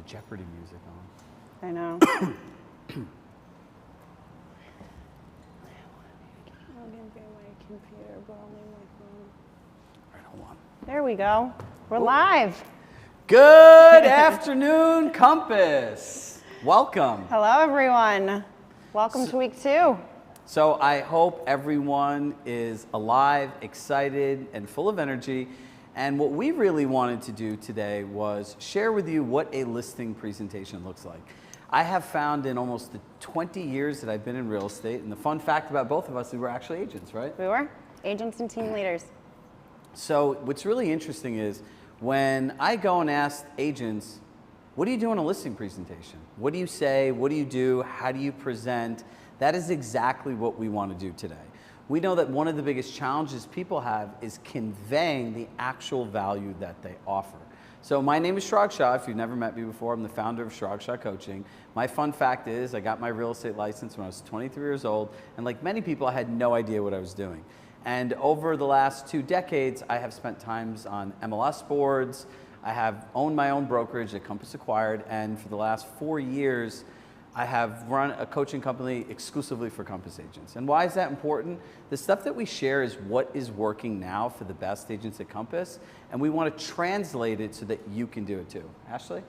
Jeopardy music on. I know. I'll give you my computer, but I'll leave my phone. All right, hold on. There we go. We're live. Good afternoon, Compass. Welcome. Hello, everyone. Welcome to week 2. So I hope everyone is alive, excited, and full of energy. And what we really wanted to do today was share with you what a listing presentation looks like. I have found in almost the 20 years that I've been in real estate, and the fun fact about both of us, we were actually agents, right? We were agents and team leaders. So what's really interesting is when I go and ask agents, what do you do in a listing presentation? What do you say? What do you do? How do you present? That is exactly what we want to do today. We know that one of the biggest challenges people have is conveying the actual value that they offer. So my name is Chirag Shah. If you've never met me before, I'm the founder of Chirag Shah Coaching. My fun fact is I got my real estate license when I was 23 years old, and like many people, I had no idea what I was doing. And over the last 2 decades, I have spent times on MLS boards. I have owned my own brokerage that Compass acquired, and for the last 4 years, I have run a coaching company exclusively for Compass agents. And why is that important? The stuff that we share is what is working now for the best agents at Compass, and we want to translate it so that you can do it too. Ashley?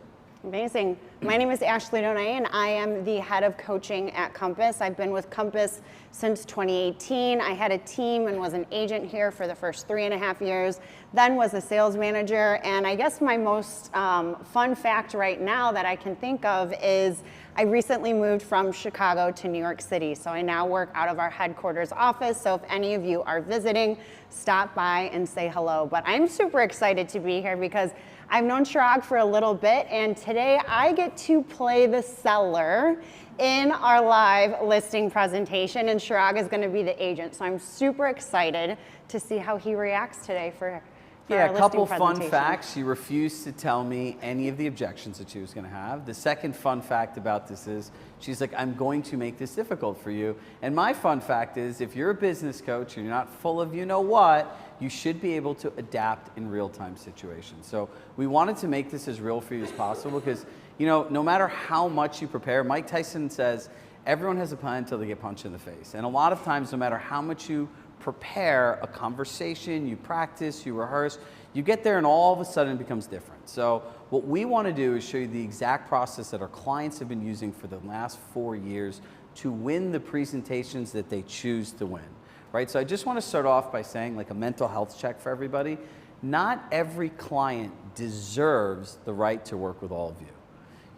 Amazing. My name is Ashley Donay, and I am the head of coaching at Compass. I've been with Compass since 2018. I had a team and was an agent here for the first 3.5 years, then was a sales manager. And I guess my most fun fact right now that I can think of is I recently moved from Chicago to New York City. So I now work out of our headquarters office. So if any of you are visiting, stop by and say hello. But I'm super excited to be here because I've known Chirag for a little bit, and today I get to play the seller in our live listing presentation, and Chirag is going to be the agent. So I'm super excited to see how he reacts today for our a couple listing fun presentation. facts. She refused to tell me any of the objections that she was going to have. The second fun fact about this is she's like, I'm going to make this difficult for you. And my fun fact is if you're a business coach and you're not full of you know what, you should be able to adapt in real-time situations. So we wanted to make this as real for you as possible because, you know, no matter how much you prepare, Mike Tyson says, everyone has a plan until they get punched in the face. And a lot of times, no matter how much you prepare a conversation, you practice, you rehearse, you get there and all of a sudden it becomes different. So what we want to do is show you the exact process that our clients have been using for the last 4 years to win the presentations that they choose to win, right? So I just want to start off by saying, like, a mental health check for everybody. Not every client deserves the right to work with all of you.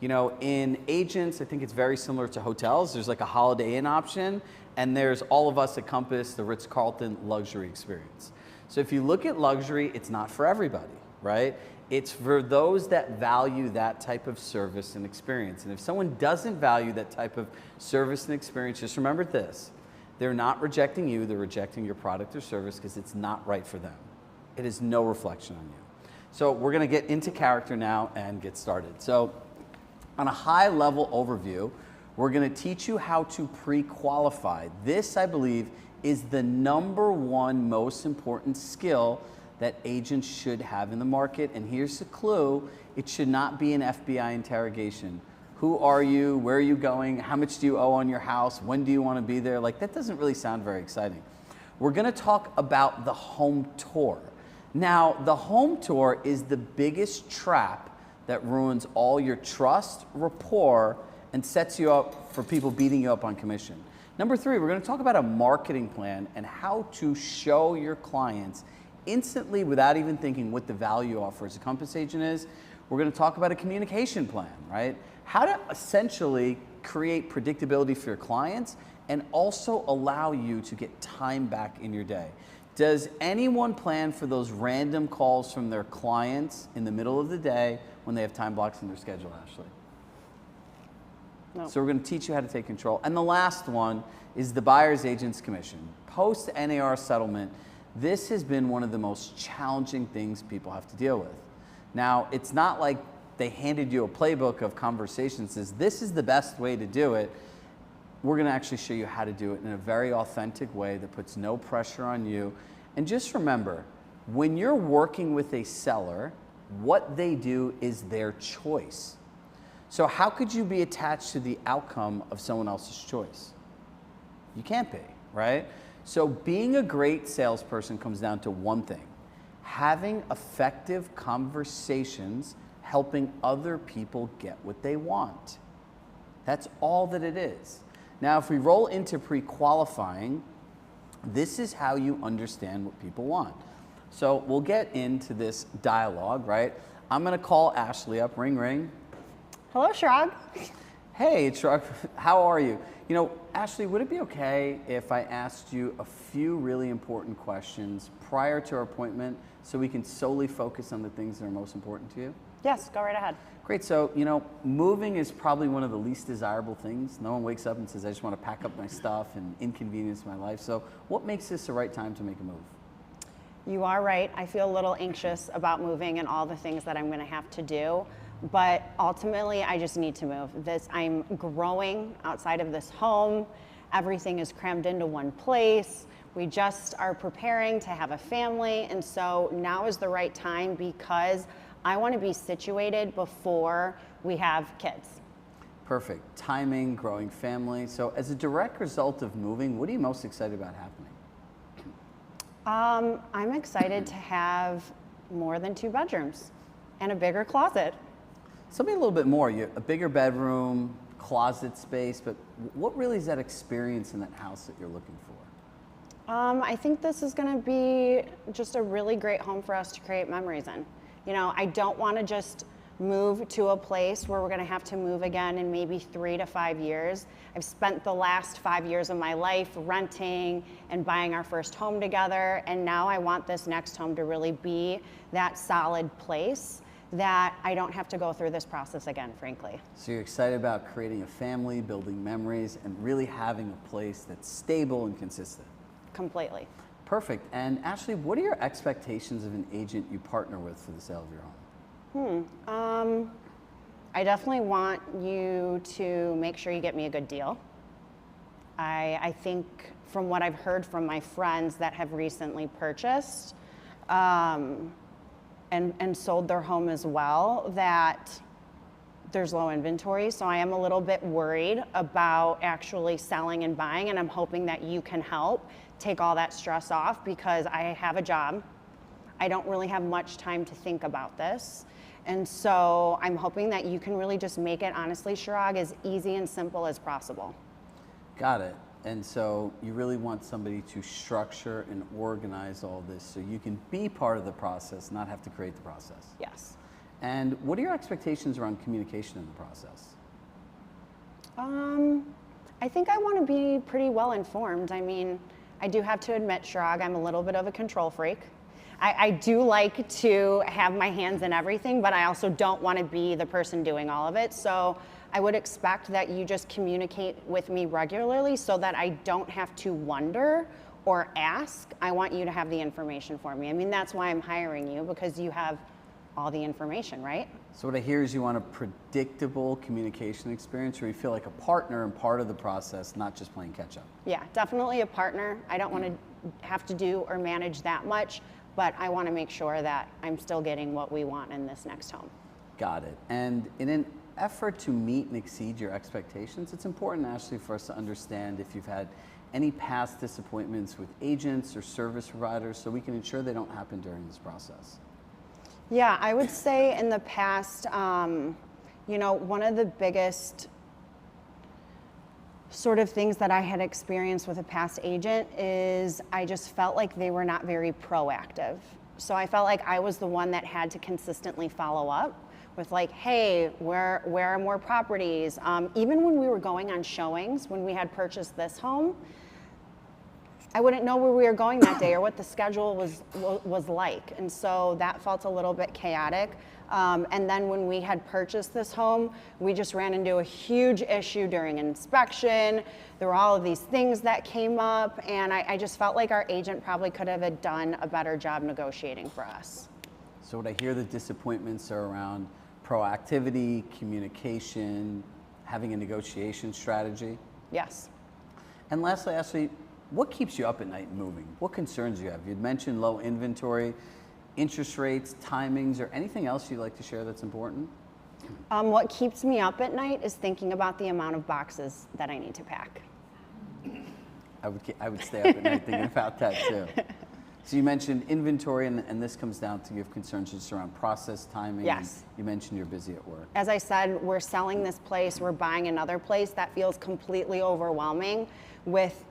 You know, in agents, I think it's very similar to hotels. There's like a Holiday Inn option, and there's all of us at Compass, the Ritz-Carlton luxury experience. So if you look at luxury, it's not for everybody, right? It's for those that value that type of service and experience. And if someone doesn't value that type of service and experience, just remember this. They're not rejecting you, they're rejecting your product or service because it's not right for them. It is no reflection on you. So we're gonna get into character now and get started. So on a high level overview, we're going to teach you how to pre-qualify. This, I believe, is the #1 most important skill that agents should have in the market. And here's the clue. It should not be an FBI interrogation. Who are you? Where are you going? How much do you owe on your house? When do you want to be there? Like, that doesn't really sound very exciting. We're going to talk about the home tour. Now, the home tour is the biggest trap that ruins all your trust, rapport, and sets you up for people beating you up on commission. Number 3, we're going to talk about a marketing plan and how to show your clients instantly without even thinking what the value offer as a Compass agent is. We're going to talk about a communication plan, right? How to essentially create predictability for your clients and also allow you to get time back in your day. Does anyone plan for those random calls from their clients in the middle of the day when they have time blocks in their schedule, Ashley? No. So we're going to teach you how to take control. And the last one is the buyer's agent's commission. Post NAR settlement, this has been one of the most challenging things people have to deal with. Now, it's not like they handed you a playbook of conversations, says this is the best way to do it. We're going to actually show you how to do it in a very authentic way that puts no pressure on you. And just remember, when you're working with a seller, what they do is their choice. So how could you be attached to the outcome of someone else's choice? You can't be, right? So being a great salesperson comes down to one thing: having effective conversations, helping other people get what they want. That's all that it is. Now, if we roll into pre-qualifying, this is how you understand what people want. So we'll get into this dialogue, right? I'm gonna call Ashley up, ring, ring. Hello, Chirag. Hey, Chirag, how are you? You know, Ashley, would it be okay if I asked you a few really important questions prior to our appointment so we can solely focus on the things that are most important to you? Yes, go right ahead. Great. So, you know, moving is probably one of the least desirable things. No one wakes up and says, I just want to pack up my stuff and inconvenience my life. So what makes this the right time to make a move? You are right. I feel a little anxious about moving and all the things that I'm going to have to do. But ultimately, I just need to move. I'm growing outside of this home. Everything is crammed into one place. We just are preparing to have a family. And so now is the right time because I want to be situated before we have kids. Perfect. Timing, growing family. So as a direct result of moving, what are you most excited about happening? I'm excited to have more than 2 bedrooms and a bigger closet. Tell me a little bit more. A bigger bedroom, closet space, but what really is that experience in that house that you're looking for? I think this is going to be just a really great home for us to create memories in. You know, I don't want to just move to a place where we're going to have to move again in maybe 3 to 5 years. I've spent the last 5 years of my life renting and buying our first home together, and now I want this next home to really be that solid place that I don't have to go through this process again, frankly. So you're excited about creating a family, building memories, and really having a place that's stable and consistent. Completely. Perfect. And Ashley, what are your expectations of an agent you partner with for the sale of your home? I definitely want you to make sure you get me a good deal. I think from what I've heard from my friends that have recently purchased and sold their home as well, that there's low inventory. So I am a little bit worried about actually selling and buying, and I'm hoping that you can help take all that stress off because I have a job. I don't really have much time to think about this. And so I'm hoping that you can really just make it, honestly, Chirag, as easy and simple as possible. Got it. And so you really want somebody to structure and organize all this so you can be part of the process, not have to create the process. Yes. And what are your expectations around communication in the process? I think I want to be pretty well informed. I mean, I do have to admit, Chirag, I'm a little bit of a control freak. I do like to have my hands in everything, but I also don't want to be the person doing all of it. So I would expect that you just communicate with me regularly so that I don't have to wonder or ask. I want you to have the information for me. I mean, that's why I'm hiring you, because you have all the information, right? So what I hear is you want a predictable communication experience where you feel like a partner and part of the process, not just playing catch up. Yeah, definitely a partner. I don't want to have to do or manage that much, but I want to make sure that I'm still getting what we want in this next home. Got it. And in an effort to meet and exceed your expectations, it's important, Ashley, for us to understand if you've had any past disappointments with agents or service providers so we can ensure they don't happen during this process. Yeah, I would say in the past, you know, one of the biggest sort of things that I had experienced with a past agent is I just felt like they were not very proactive. So I felt like I was the one that had to consistently follow up with like, hey, where are more properties? Even when we were going on showings, when we had purchased this home, I wouldn't know where we were going that day or what the schedule was like. And so that felt a little bit chaotic. And then when we had purchased this home, we just ran into a huge issue during inspection. There were all of these things that came up, and I just felt like our agent probably could have done a better job negotiating for us. So what I hear the disappointments are around proactivity, communication, having a negotiation strategy. Yes. And lastly, Ashley, what keeps you up at night moving? What concerns you have? You'd mentioned low inventory, interest rates, timings, or anything else you'd like to share that's important? What keeps me up at night is thinking about the amount of boxes that I need to pack. I would stay up at night thinking about that too. So you mentioned inventory, and this comes down to you have concerns just around process, timing. Yes. You mentioned you're busy at work. As I said, we're selling this place, we're buying another place. That feels completely overwhelming with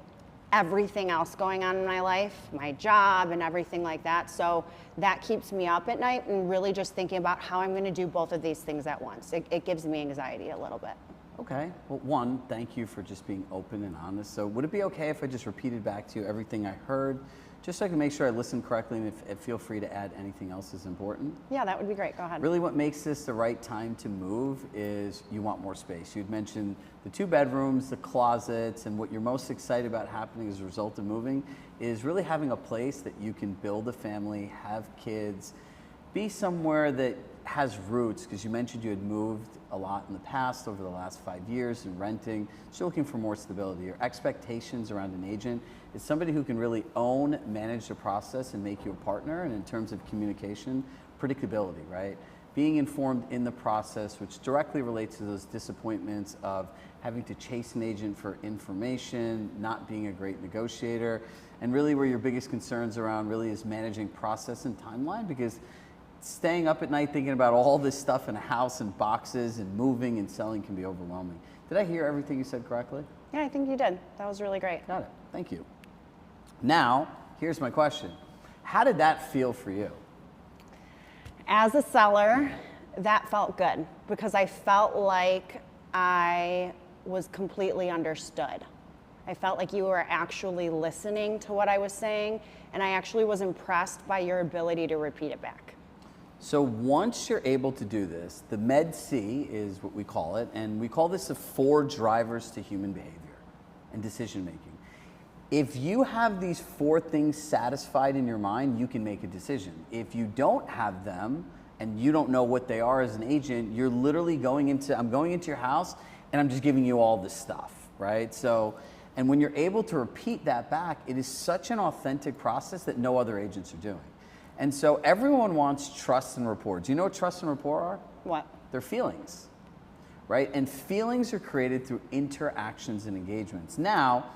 everything else going on in my life, my job and everything like that. So that keeps me up at night and really just thinking about how I'm gonna do both of these things at once. It gives me anxiety a little bit. Okay, well, one, thank you for just being open and honest. So would it be okay if I just repeated back to you everything I heard, just so I can make sure I listened correctly, and if feel free to add anything else is important? Yeah, that would be great, go ahead. Really what makes this the right time to move is you want more space. You'd mentioned the 2 bedrooms, the closets, and what you're most excited about happening as a result of moving is really having a place that you can build a family, have kids, be somewhere that has roots, because you mentioned you had moved a lot in the past over the last 5 years and renting. So you're looking for more stability. Your expectations around an agent is somebody who can really own, manage the process, and make you a partner. And in terms of communication, predictability, right? Being informed in the process, which directly relates to those disappointments of having to chase an agent for information, not being a great negotiator, and really where your biggest concerns around really is managing process and timeline, because staying up at night thinking about all this stuff in a house and boxes and moving and selling can be overwhelming. Did I hear everything you said correctly? Yeah, I think you did. That was really great. Got it. Thank you. Now, here's my question. How did that feel for you? As a seller, that felt good because I felt like I was completely understood. I felt like you were actually listening to what I was saying, and I actually was impressed by your ability to repeat it back. So once you're able to do this, the Med-C is what we call it, and we call this the 4 drivers to human behavior and decision making. If you have these 4 things satisfied in your mind, you can make a decision. If you don't have them and you don't know what they are as an agent, you're literally I'm going into your house and I'm just giving you all this stuff, right? So, and when you're able to repeat that back, it is such an authentic process that no other agents are doing. And so everyone wants trust and rapport. Do you know what trust and rapport are? What? They're feelings, right? And feelings are created through interactions and engagements. Now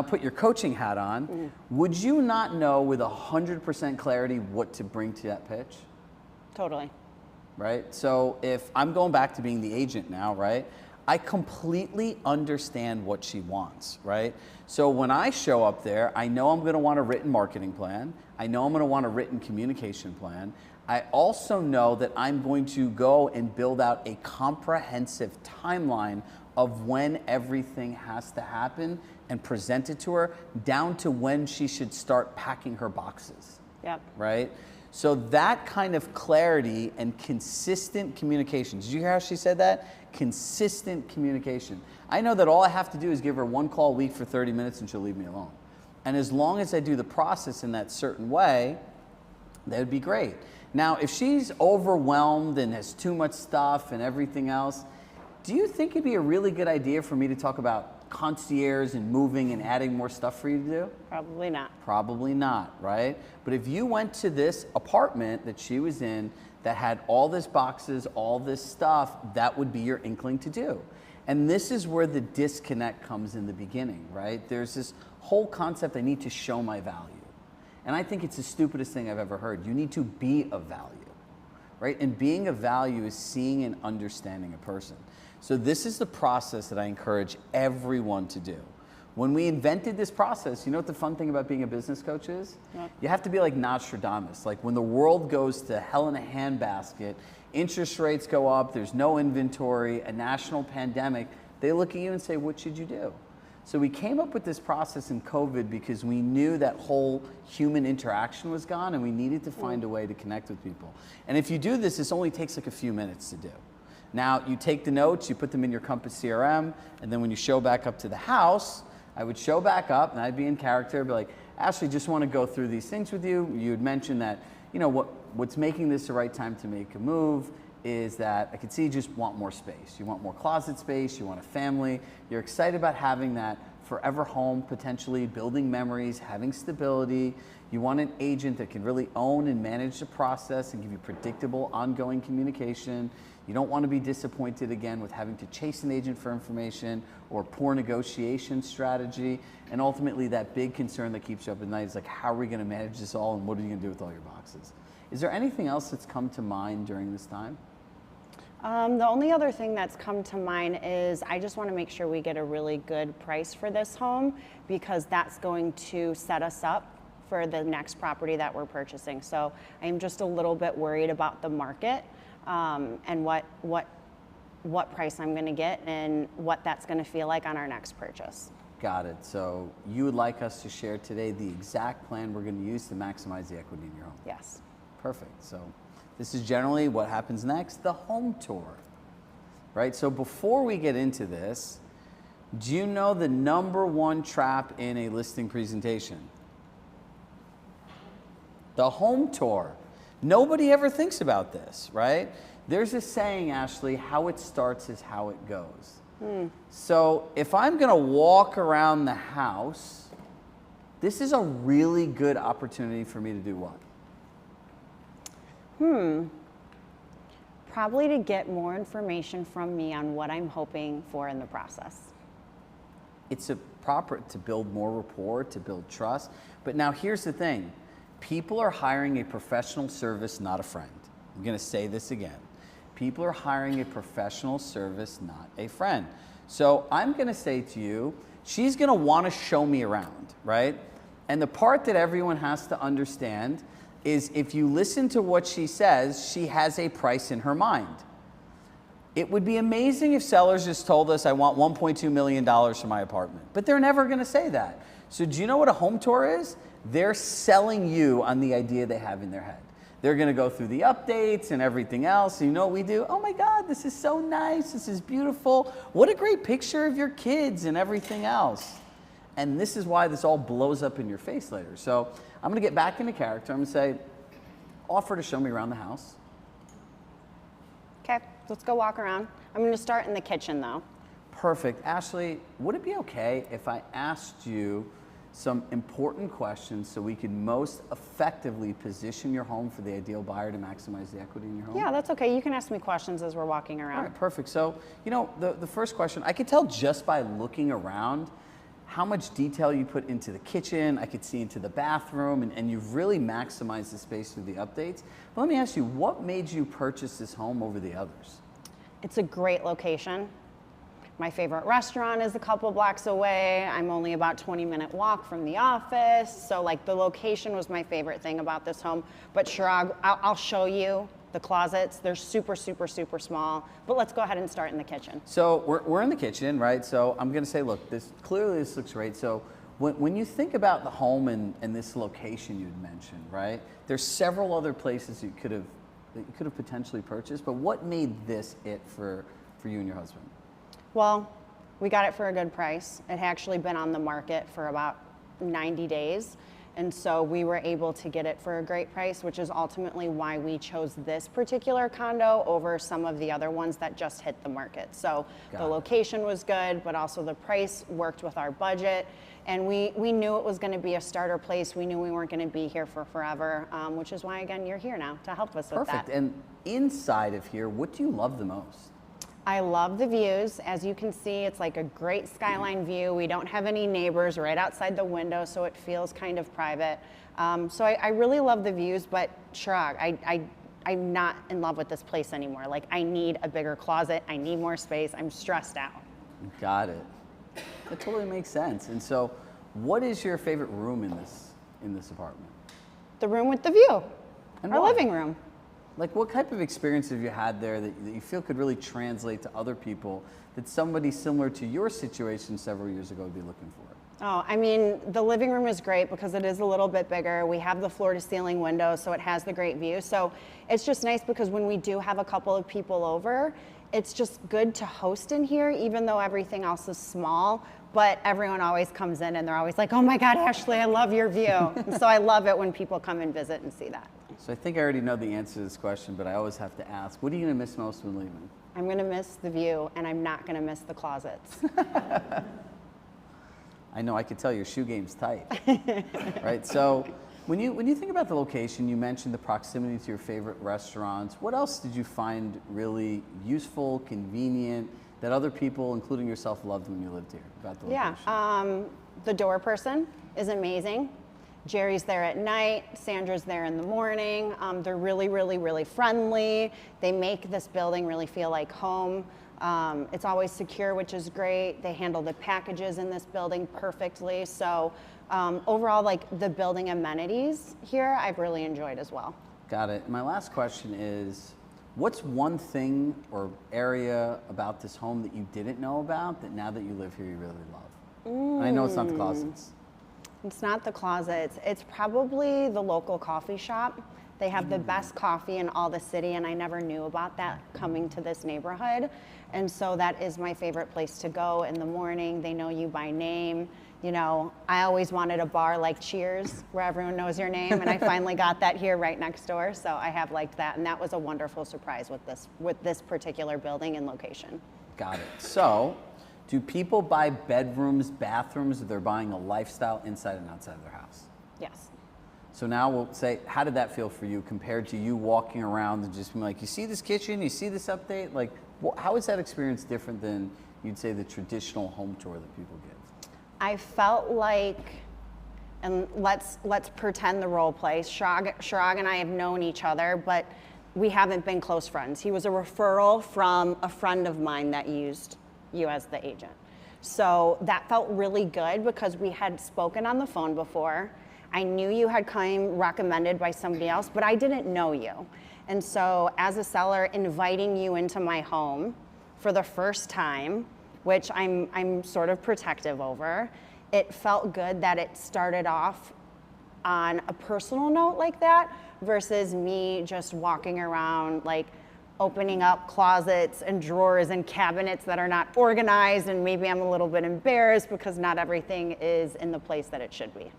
put your coaching hat on. Would you not know with 100% clarity what to bring to that pitch? Totally. Right? So if I'm going back to being the agent now, right? I completely understand what she wants, right? So when I show up there, I know I'm gonna want a written marketing plan. I know I'm gonna want a written communication plan. I also know that I'm going to go and build out a comprehensive timeline of when everything has to happen and present it to her, down to when she should start packing her boxes. Yep. Right? So that kind of clarity and consistent communication. Did you hear how she said that? Consistent communication. I know that all I have to do is give her 1 call a week for 30 minutes and she'll leave me alone. And as long as I do the process in that certain way, that would be great. Now, if she's overwhelmed and has too much stuff and everything else, do you think it'd be a really good idea for me to talk about concierge and moving and adding more stuff for you to do? Probably not. Probably not, right? But if you went to this apartment that she was in that had all this boxes, all this stuff, that would be your inkling to do. And this is where the disconnect comes in the beginning, right? There's this whole concept, I need to show my value. And I think it's the stupidest thing I've ever heard. You need to be of value, right? And being of value is seeing and understanding a person. So this is the process that I encourage everyone to do. When we invented this process, you know what the fun thing about being a business coach is? Yeah. You have to be like Nostradamus. Like when the world goes to hell in a handbasket, interest rates go up, there's no inventory, a national pandemic, they look at you and say, what should you do? So we came up with this process in COVID because we knew that whole human interaction was gone and we needed to find a way to connect with people. And if you do this, this only takes like a few minutes to do. Now, you take the notes, you put them in your Compass CRM, and then when you show back up to the house, I would show back up, and I'd be in character, be like, Ashley, just want to go through these things with you. You had mentioned that, you know, what's making this the right time to make a move is that I could see you just want more space. You want more closet space, you want a family, you're excited about having that forever home, potentially building memories, having stability. You want an agent that can really own and manage the process and give you predictable, ongoing communication. You don't want to be disappointed again with having to chase an agent for information or poor negotiation strategy. And ultimately, that big concern that keeps you up at night is like, how are we going to manage this all and what are you going to do with all your boxes? Is there anything else that's come to mind during this time? The only other thing that's come to mind is I just want to make sure we get a really good price for this home, because that's going to set us up for the next property that we're purchasing. So I'm just a little bit worried about the market and what price I'm going to get and what that's going to feel like on our next purchase. Got it. So you would like us to share today the exact plan we're going to use to maximize the equity in your home? Yes. Perfect. So this is generally what happens next, the home tour, right? So before we get into this, do you know the #1 trap in a listing presentation? The home tour. Nobody ever thinks about this, right? There's a saying, Ashley, how it starts is how it goes. So if I'm going to walk around the house, this is a really good opportunity for me to do what? Probably to get more information from me on what I'm hoping for in the process. It's to build more rapport, to build trust. But now here's the thing. People are hiring a professional service, not a friend. I'm going to say this again. People are hiring a professional service, not a friend. So I'm going to say to you, she's going to want to show me around, right? And the part that everyone has to understand is if you listen to what she says, she has a price in her mind. It would be amazing if sellers just told us, I want $1.2 million for my apartment. But they're never going to say that. So do you know what a home tour is? They're selling you on the idea they have in their head. They're going to go through the updates and everything else. And you know what we do? Oh my God, this is so nice. This is beautiful. What a great picture of your kids and everything else. And this is why this all blows up in your face later. So I'm going to get back into character. I'm going to say, offer to show me around the house. Okay, let's go walk around. I'm going to start in the kitchen though. Perfect. Ashley, would it be okay if I asked you some important questions so we could most effectively position your home for the ideal buyer to maximize the equity in your home? Yeah, that's okay. You can ask me questions as we're walking around. All right, perfect. So, you know, the first question, I could tell just by looking around how much detail you put into the kitchen. I could see into the bathroom, and you've really maximized the space through the updates. But let me ask you, what made you purchase this home over the others? It's a great location. My favorite restaurant is a couple blocks away. I'm only about 20-minute walk from the office. So like the location was my favorite thing about this home. But Chirag, I'll show you the closets. They're super, super, super small. But let's go ahead and start in the kitchen. So we're in the kitchen, right? So I'm gonna say, look, this looks great. So when you think about the home and this location you'd mentioned, right? There's several other places that you could have potentially purchased, but what made this it for you and your husband? Well, we got it for a good price. It had actually been on the market for about 90 days. And so we were able to get it for a great price, which is ultimately why we chose this particular condo over some of the other ones that just hit the market. So the location was good, but also the price worked with our budget. And we knew it was going to be a starter place. We knew we weren't going to be here for forever, which is why, again, you're here now to help us with that. Perfect. And inside of here, what do you love the most? I love the views. As you can see, it's like a great skyline view. We don't have any neighbors right outside the window, so it feels kind of private. So I really love the views, but Chirag, I'm not in love with this place anymore. Like, I need a bigger closet. I need more space. I'm stressed out. Got it. That totally makes sense. And so what is your favorite room in this apartment? The room with the view, And our why? living room. Like, what type of experience have you had there that you feel could really translate to other people that somebody similar to your situation several years ago would be looking for? Oh, I mean, the living room is great because it is a little bit bigger. We have the floor to ceiling window, so it has the great view. So it's just nice because when we do have a couple of people over, it's just good to host in here, even though everything else is small. But everyone always comes in and they're always like, oh my God, Ashley, I love your view. And so I love it when people come and visit and see that. So I think I already know the answer to this question, but I always have to ask, what are you going to miss most when leaving? I'm going to miss the view, and I'm not going to miss the closets. I know, I could tell your shoe game's tight, right? So when you think about the location, you mentioned the proximity to your favorite restaurants. What else did you find really useful, convenient, that other people, including yourself, loved when you lived here about the location? Yeah, the door person is amazing. Jerry's there at night, Sandra's there in the morning. They're really, really, really friendly. They make this building really feel like home. It's always secure, which is great. They handle the packages in this building perfectly. So overall, like the building amenities here, I've really enjoyed as well. Got it. My last question is, what's one thing or area about this home that you didn't know about that now that you live here you really love? And I know it's not the closets. It's not the closets. It's probably the local coffee shop. They have the best coffee in all the city, and I never knew about that coming to this neighborhood. And so that is my favorite place to go in the morning. They know you by name. You know, I always wanted a bar like Cheers, where everyone knows your name, and I finally got that here right next door. So I have liked that, and that was a wonderful surprise with this particular building and location. Got it. So, do people buy bedrooms, bathrooms, or they're buying a lifestyle inside and outside of their house? Yes. So now we'll say, how did that feel for you compared to you walking around and just being like, you see this kitchen, you see this update? Like, how is that experience different than you'd say the traditional home tour that people give? I felt like, and let's pretend the role play. Chirag and I have known each other, but we haven't been close friends. He was a referral from a friend of mine that used you as the agent. So that felt really good because we had spoken on the phone before. I knew you had come recommended by somebody else, but I didn't know you. And so as a seller, inviting you into my home for the first time, which I'm sort of protective over, it felt good that it started off on a personal note like that versus me just walking around like opening up closets and drawers and cabinets that are not organized, and maybe I'm a little bit embarrassed because not everything is in the place that it should be.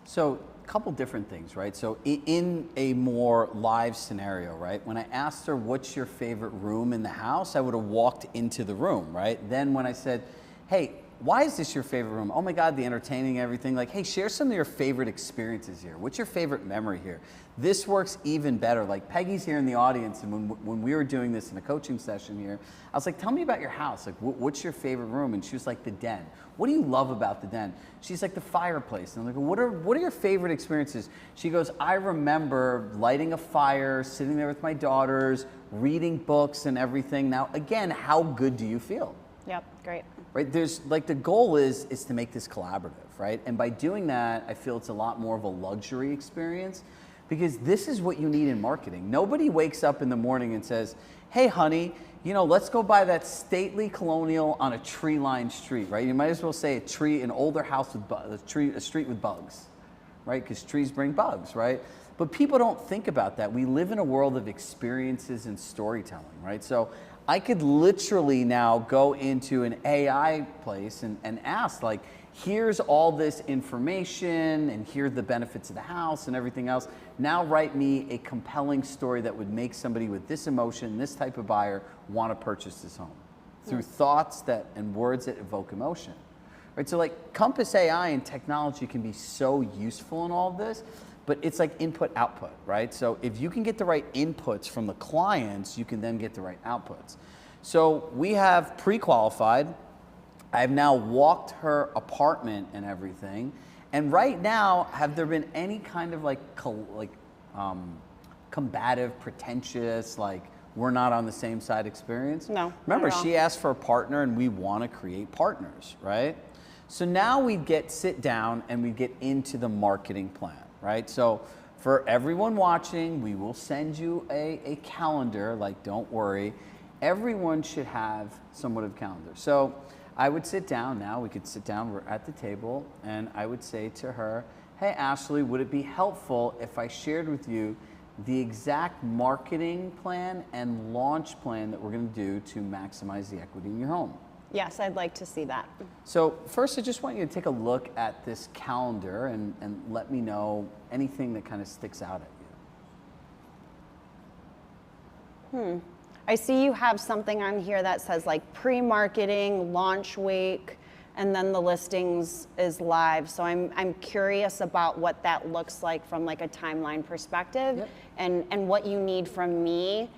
So a couple different things, right? So in a more live scenario, right? When I asked her, what's your favorite room in the house? I would have walked into the room, right? Then when I said, hey, why is this your favorite room? Oh my God, the entertaining, everything. Like, hey, share some of your favorite experiences here. What's your favorite memory here? This works even better. Like Peggy's here in the audience, and when we were doing this in a coaching session here, I was like, tell me about your house. Like, what's your favorite room? And she was like, the den. What do you love about the den? She's like, the fireplace. And I'm like, what are your favorite experiences? She goes, I remember lighting a fire, sitting there with my daughters, reading books and everything. Now, again, how good do you feel? Yep, great. Right, there's like the goal is to make this collaborative, right? And by doing that, I feel it's a lot more of a luxury experience because this is what you need in marketing. Nobody wakes up in the morning and says, hey honey, you know, let's go buy that stately colonial on a tree-lined street, right? You might as well say an older house with a street with bugs, right? Because trees bring bugs, right? But people don't think about that. We live in a world of experiences and storytelling, right? So I could literally now go into an AI place and ask, like, here's all this information and here are the benefits of the house and everything else. Now write me a compelling story that would make somebody with this emotion, this type of buyer, want to purchase this home through thoughts and words that evoke emotion. Right? So like Compass AI and technology can be so useful in all of this, but it's like input output, right? So if you can get the right inputs from the clients, you can then get the right outputs. So we have pre-qualified. I've now walked her apartment and everything. And right now, have there been any kind of combative, pretentious, like we're not on the same side experience? No. Remember, she asked for a partner and we want to create partners, right? So now we sit down and we get into the marketing plan, right? So for everyone watching, we will send you a calendar, like don't worry. Everyone should have somewhat of a calendar. So I would sit down now, we could sit down, we're at the table, and I would say to her, hey Ashley, would it be helpful if I shared with you the exact marketing plan and launch plan that we're gonna do to maximize the equity in your home? Yes, I'd like to see that. So first, I just want you to take a look at this calendar and let me know anything that kind of sticks out at you. I see you have something on here that says like pre-marketing, launch week, and then the listings is live. So I'm curious about what that looks like from like a timeline perspective. Yep. and what you need from me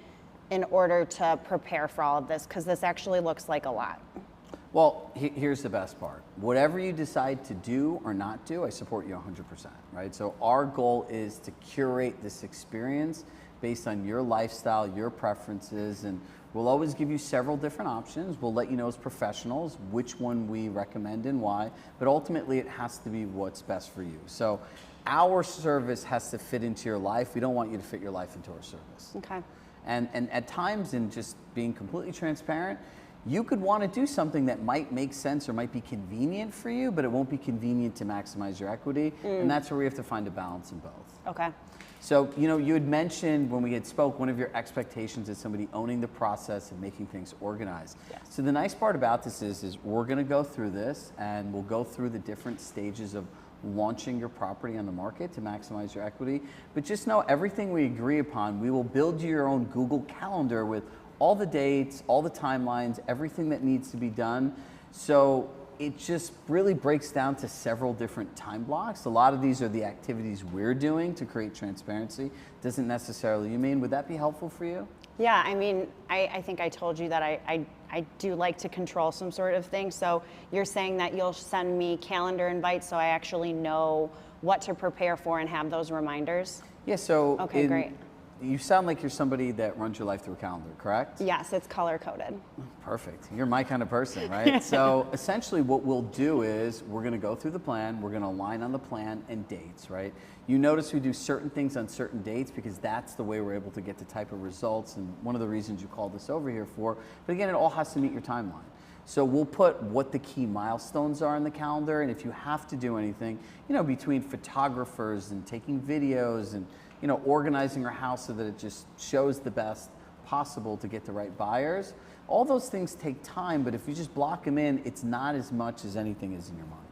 in order to prepare for all of this, because this actually looks like a lot. Well, here's the best part. Whatever you decide to do or not do, I support you 100%, right? So our goal is to curate this experience based on your lifestyle, your preferences, and we'll always give you several different options. We'll let you know as professionals which one we recommend and why, but ultimately it has to be what's best for you. So our service has to fit into your life. We don't want you to fit your life into our service. Okay. And at times, in just being completely transparent, you could want to do something that might make sense or might be convenient for you, but it won't be convenient to maximize your equity. And that's where we have to find a balance in both. Okay. So, you had mentioned when we had spoke, one of your expectations is somebody owning the process and making things organized. Yes. So the nice part about this is we're going to go through this and we'll go through the different stages of launching your property on the market to maximize your equity. But just know everything we agree upon, we will build you your own Google Calendar with all the dates, all the timelines, everything that needs to be done. So it just really breaks down to several different time blocks. A lot of these are the activities we're doing to create transparency. Doesn't necessarily, you mean, would that be helpful for you? Yeah, I mean, I think I told you that I do like to control some sort of thing. So you're saying that you'll send me calendar invites so I actually know what to prepare for and have those reminders? Yeah, so Okay, great. You sound like you're somebody that runs your life through a calendar, correct? Yes, it's color coded. Perfect. You're my kind of person, right? So essentially what we'll do is we're going to go through the plan. We're going to align on the plan and dates, right? You notice we do certain things on certain dates because that's the way we're able to get the type of results and one of the reasons you called us over here for. But again, it all has to meet your timeline. So we'll put what the key milestones are in the calendar, and if you have to do anything, between photographers and taking videos and organizing your house so that it just shows the best possible to get the right buyers. All those things take time, but if you just block them in, it's not as much as anything is in your mind.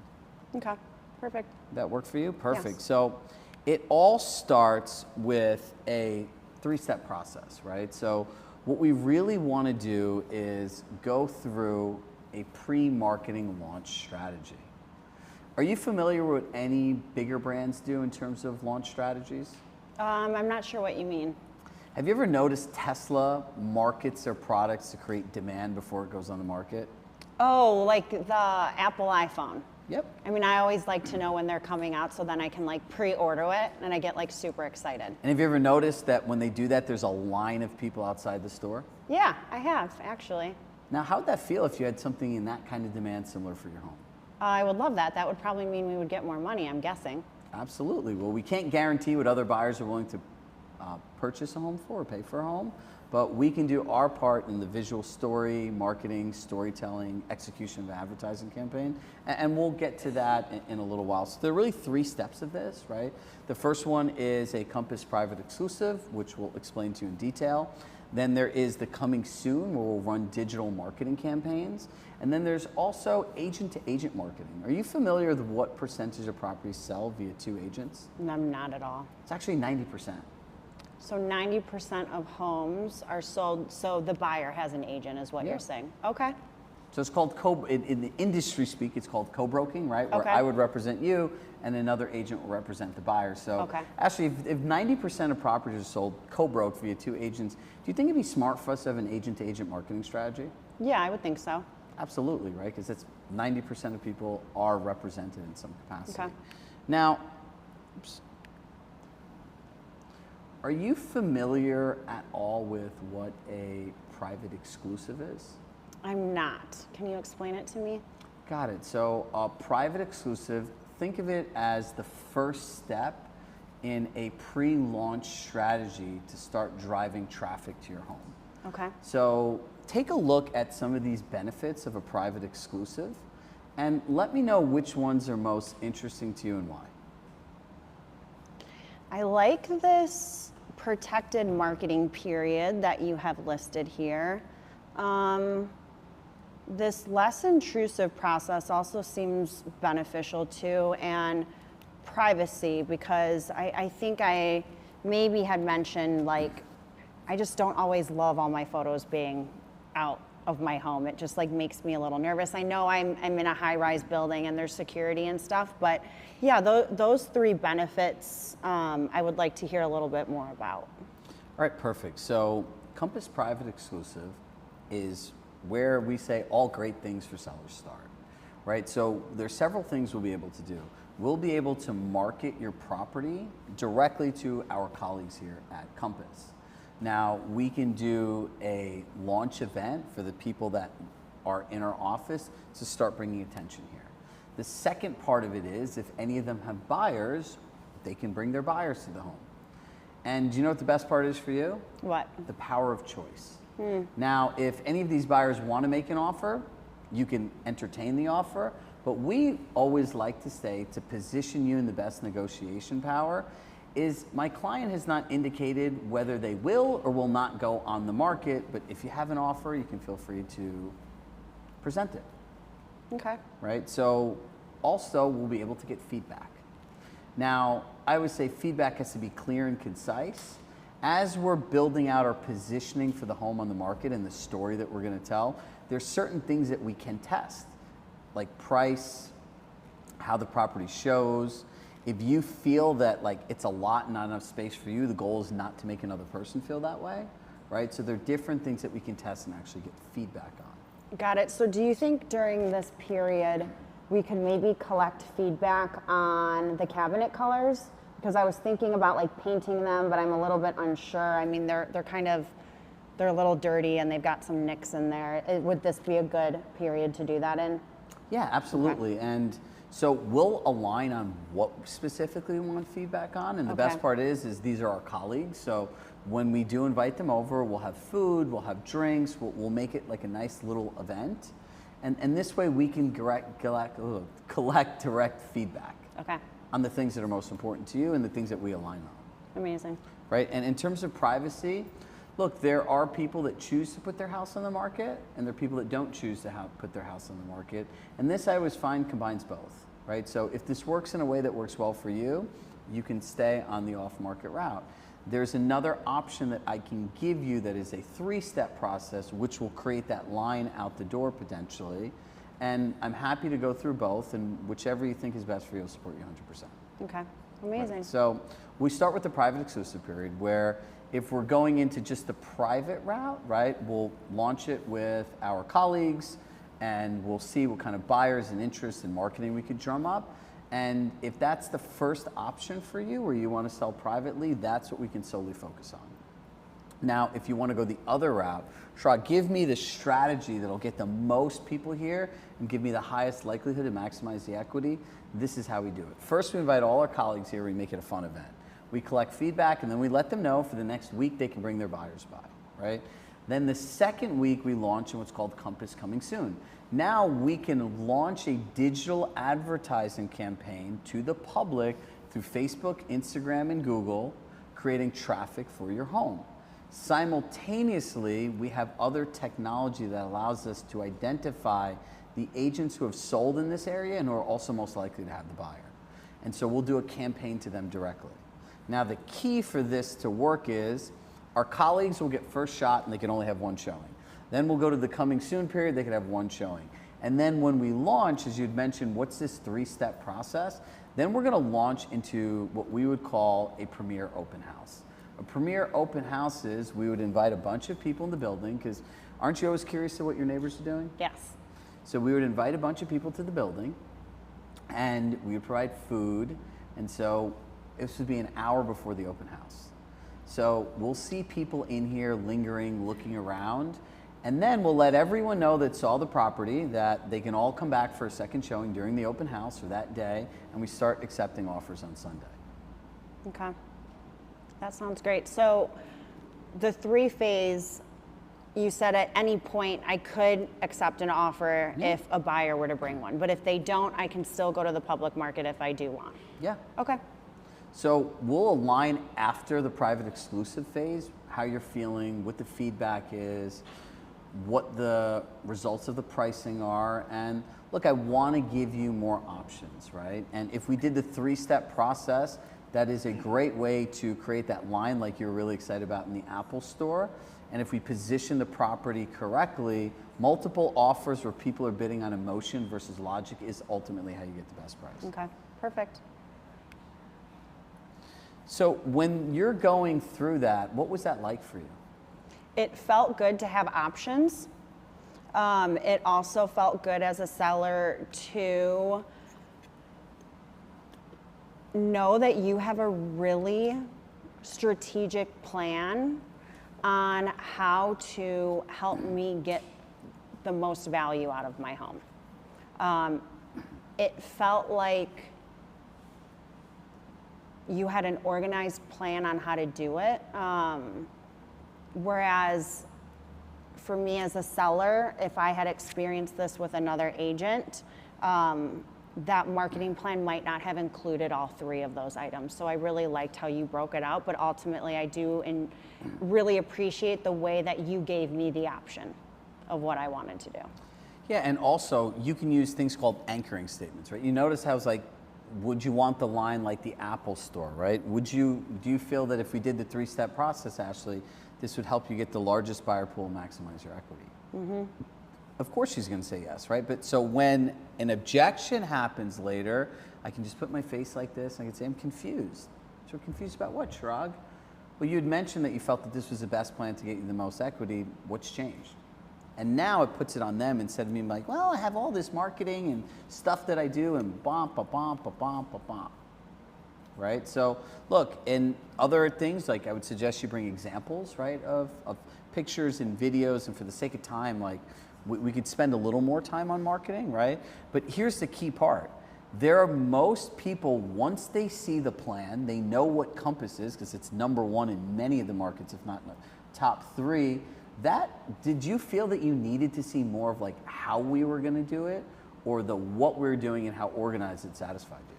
Okay, perfect. That work for you? Perfect. Yes. So it all starts with a 3-step process, right? So what we really want to do is go through a pre-marketing launch strategy. Are you familiar with what any bigger brands do in terms of launch strategies? I'm not sure what you mean. Have you ever noticed Tesla markets their products to create demand before it goes on the market? Oh, like the Apple iPhone. Yep. I mean, I always like to know when they're coming out so then I can like pre-order it and I get like super excited. And have you ever noticed that when they do that, there's a line of people outside the store? Yeah, I have actually. Now, how would that feel if you had something in that kind of demand similar for your home? I would love that. That would probably mean we would get more money, I'm guessing. Absolutely. Well, we can't guarantee what other buyers are willing to purchase a home for or pay for a home, but we can do our part in the visual story, marketing, storytelling, execution of an advertising campaign, and we'll get to that in a little while. So there are really 3 steps of this, right? The first one is a Compass private exclusive, which we'll explain to you in detail. Then there is the coming soon, where we'll run digital marketing campaigns. And then there's also agent-to-agent marketing. Are you familiar with what percentage of properties sell via 2 agents? I'm not at all. It's actually 90%. So 90% of homes are sold, so the buyer has an agent is what Yeah. you're saying. Okay. So it's called, in the industry speak, it's called co-broking, right? Where Okay. I would represent you and another agent will represent the buyer. So Okay. actually, if 90% of properties are sold co-broke via 2 agents, do you think it'd be smart for us to have an agent-to-agent marketing strategy? Yeah, I would think so. Absolutely, right? Because it's 90% of people are represented in some capacity. Okay. Now, are you familiar at all with what a private exclusive is? I'm not. Can you explain it to me? Got it. So a private exclusive, think of it as the first step in a pre-launch strategy to start driving traffic to your home. Okay. So take a look at some of these benefits of a private exclusive and let me know which ones are most interesting to you and why. I like this protected marketing period that you have listed here. This less intrusive process also seems beneficial too, and privacy, because I think I maybe had mentioned, like, I just don't always love all my photos being out of my home. It just like makes me a little nervous. I know I'm in a high-rise building and there's security and stuff, but yeah, those three benefits I would like to hear a little bit more about. All right, perfect. So Compass Private Exclusive is where we say all great things for sellers start, right? So there's several things we'll be able to do. We'll be able to market your property directly to our colleagues here at Compass. Now, we can do a launch event for the people that are in our office to start bringing attention here. The second part of it is if any of them have buyers, they can bring their buyers to the home. And do you know what the best part is for you? What? The power of choice. Now, if any of these buyers want to make an offer, you can entertain the offer, but we always like to say to position you in the best negotiation power is my client has not indicated whether they will or will not go on the market, but if you have an offer, you can feel free to present it. Okay. Right? So also we'll be able to get feedback. Now, I would say feedback has to be clear and concise. As we're building out our positioning for the home on the market and the story that we're going to tell, there's certain things that we can test, like price, how the property shows. If you feel that like it's a lot and not enough space for you, the goal is not to make another person feel that way, right? So there are different things that we can test and actually get feedback on. Got it. So do you think during this period we could maybe collect feedback on the cabinet colors? Because I was thinking about like painting them, but I'm a little bit unsure. I mean, they're a little dirty and they've got some nicks in there. Would this be a good period to do that in? Yeah, absolutely. Okay. And so we'll align on what specifically we want feedback on. And the best part is these are our colleagues. So when we do invite them over, we'll have food, we'll have drinks, we'll make it like a nice little event. And this way we can collect direct feedback. Okay. On the things that are most important to you and the things that we align on. Amazing. Right, and in terms of privacy, look, there are people that choose to put their house on the market and there are people that don't choose to put their house on the market. And this I always find combines both, right? So if this works in a way that works well for you, you can stay on the off-market route. There's another option that I can give you that is a 3-step process which will create that line out the door potentially. And I'm happy to go through both, and whichever you think is best for you, I'll support you 100%. Okay, amazing. Right. So we start with the private exclusive period where if we're going into just the private route, right, we'll launch it with our colleagues and we'll see what kind of buyers and interest and marketing we could drum up. And if that's the first option for you where you want to sell privately, that's what we can solely focus on. Now, if you want to go the other route, Chirag, give me the strategy that'll get the most people here and give me the highest likelihood to maximize the equity. This is how we do it. First, we invite all our colleagues here. We make it a fun event. We collect feedback, and then we let them know for the next week they can bring their buyers by, right? Then the second week, we launch in what's called Compass Coming Soon. Now we can launch a digital advertising campaign to the public through Facebook, Instagram, and Google, creating traffic for your home. Simultaneously, we have other technology that allows us to identify the agents who have sold in this area and who are also most likely to have the buyer. And so we'll do a campaign to them directly. Now, the key for this to work is our colleagues will get first shot and they can only have one showing. Then we'll go to the coming soon period, they can have one showing. And then when we launch, as you'd mentioned, what's this 3-step process? Then we're gonna launch into what we would call a premier open house. A premier open house is we would invite a bunch of people in the building, because aren't you always curious to what your neighbors are doing? Yes. So we would invite a bunch of people to the building and we would provide food. And so this would be an hour before the open house. So we'll see people in here lingering, looking around, and then we'll let everyone know that saw the property that they can all come back for a second showing during the open house or that day, and we start accepting offers on Sunday. Okay. That sounds great. So the 3-phase, you said at any point I could accept an offer if a buyer were to bring one, but if they don't, I can still go to the public market if I do want. Yeah. Okay. So we'll align after the private exclusive phase, how you're feeling, what the feedback is, what the results of the pricing are, and look, I want to give you more options, right? And if we did the 3-step process, that is a great way to create that line like you're really excited about in the Apple store. And if we position the property correctly, multiple offers where people are bidding on emotion versus logic is ultimately how you get the best price. Okay, perfect. So when you're going through that, what was that like for you? It felt good to have options. It also felt good as a seller to know that you have a really strategic plan on how to help me get the most value out of my home. It felt like you had an organized plan on how to do it. Whereas for me as a seller, if I had experienced this with another agent, that marketing plan might not have included all three of those items. So I really liked how you broke it out, but ultimately I do and really appreciate the way that you gave me the option of what I wanted to do. Yeah, and also you can use things called anchoring statements, right? You notice how it's like, would you want the line like the Apple Store, right? Do you feel that if we did the 3-step process, Ashley, this would help you get the largest buyer pool and maximize your equity? Mm-hmm. Of course she's going to say yes, right? But so when an objection happens later, I can just put my face like this. I can say, I'm confused. So confused about what, Chirag? Well, you had mentioned that you felt that this was the best plan to get you the most equity. What's changed? And now it puts it on them instead of me like, well, I have all this marketing and stuff that I do and bump, right? So look, in other things, like I would suggest you bring examples, right, of pictures and videos, and for the sake of time, like we could spend a little more time on marketing, right? But here's the key part. There are most people, once they see the plan, they know what Compass is, because it's #1 in many of the markets, if not in the top 3. Did you feel that you needed to see more of like how we were going to do it, or the what we were doing and how organized it satisfied you?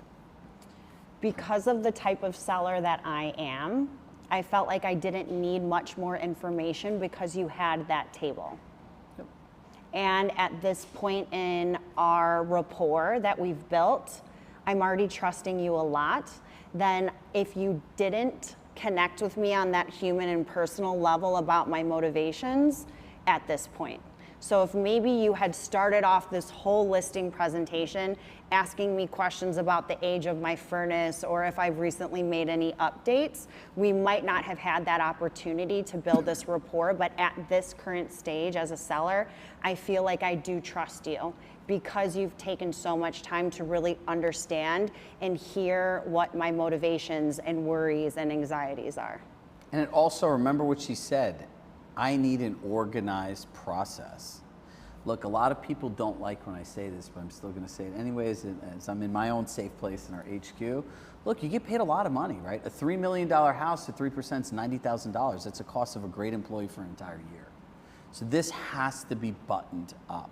Because of the type of seller that I am, I felt like I didn't need much more information because you had that table. Yep. And at this point in our rapport that we've built, I'm already trusting you a lot. Then if you didn't connect with me on that human and personal level about my motivations at this point. So if maybe you had started off this whole listing presentation asking me questions about the age of my furnace or if I've recently made any updates, we might not have had that opportunity to build this rapport. But at this current stage as a seller, I feel like I do trust you because you've taken so much time to really understand and hear what my motivations and worries and anxieties are. And it also, remember what she said, I need an organized process. Look, a lot of people don't like when I say this, but I'm still going to say it anyways, as I'm in my own safe place in our HQ. Look, you get paid a lot of money, right? A $3 million house at 3% is $90,000. That's a cost of a great employee for an entire year. So this has to be buttoned up.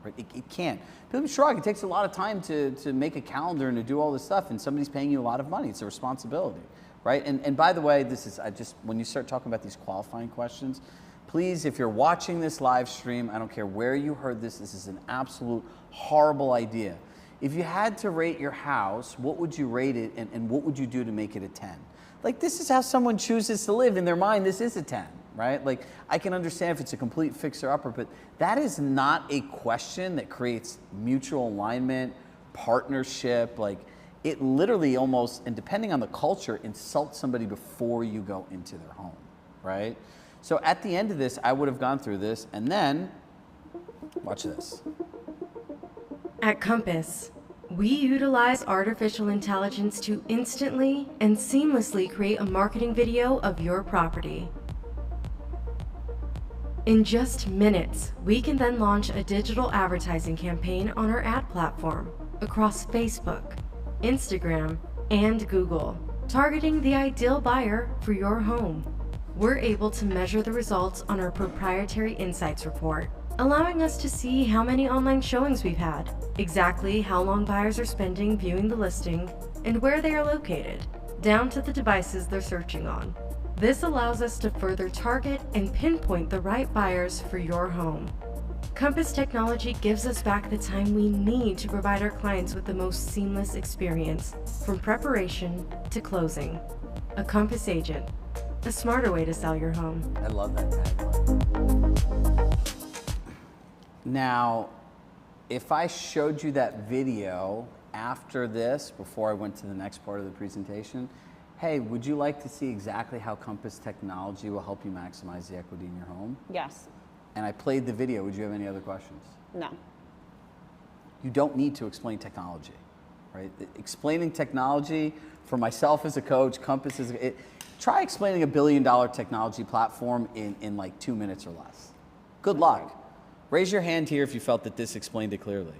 Right? It can't. People shrug. It takes a lot of time to make a calendar and to do all this stuff, and somebody's paying you a lot of money. It's a responsibility, right? And by the way, when you start talking about these qualifying questions, please, if you're watching this live stream, I don't care where you heard this is an absolute horrible idea. If you had to rate your house, what would you rate it, and what would you do to make it a 10? Like, this is how someone chooses to live. In their mind, this is a 10. Right? Like, I can understand if it's a complete fixer-upper, but that is not a question that creates mutual alignment, partnership. Like, it literally almost, and depending on the culture, insults somebody before you go into their home, right? So at the end of this, I would have gone through this, and then, watch this. At Compass, we utilize artificial intelligence to instantly and seamlessly create a marketing video of your property. In just minutes, we can then launch a digital advertising campaign on our ad platform across Facebook, Instagram, and Google, targeting the ideal buyer for your home. We're able to measure the results on our proprietary insights report, allowing us to see how many online showings we've had, exactly how long buyers are spending viewing the listing, and where they are located, down to the devices they're searching on. This allows us to further target and pinpoint the right buyers for your home. Compass technology gives us back the time we need to provide our clients with the most seamless experience, from preparation to closing. A Compass agent, a smarter way to sell your home. I love that tagline. Now, if I showed you that video after this, before I went to the next part of the presentation, hey, would you like to see exactly how Compass technology will help you maximize the equity in your home? Yes. And I played the video, would you have any other questions? No. You don't need to explain technology, right? Explaining technology for myself as a coach, Compass is, try explaining $1 billion technology platform in like 2 minutes or less. Good luck. Raise your hand here if you felt that this explained it clearly.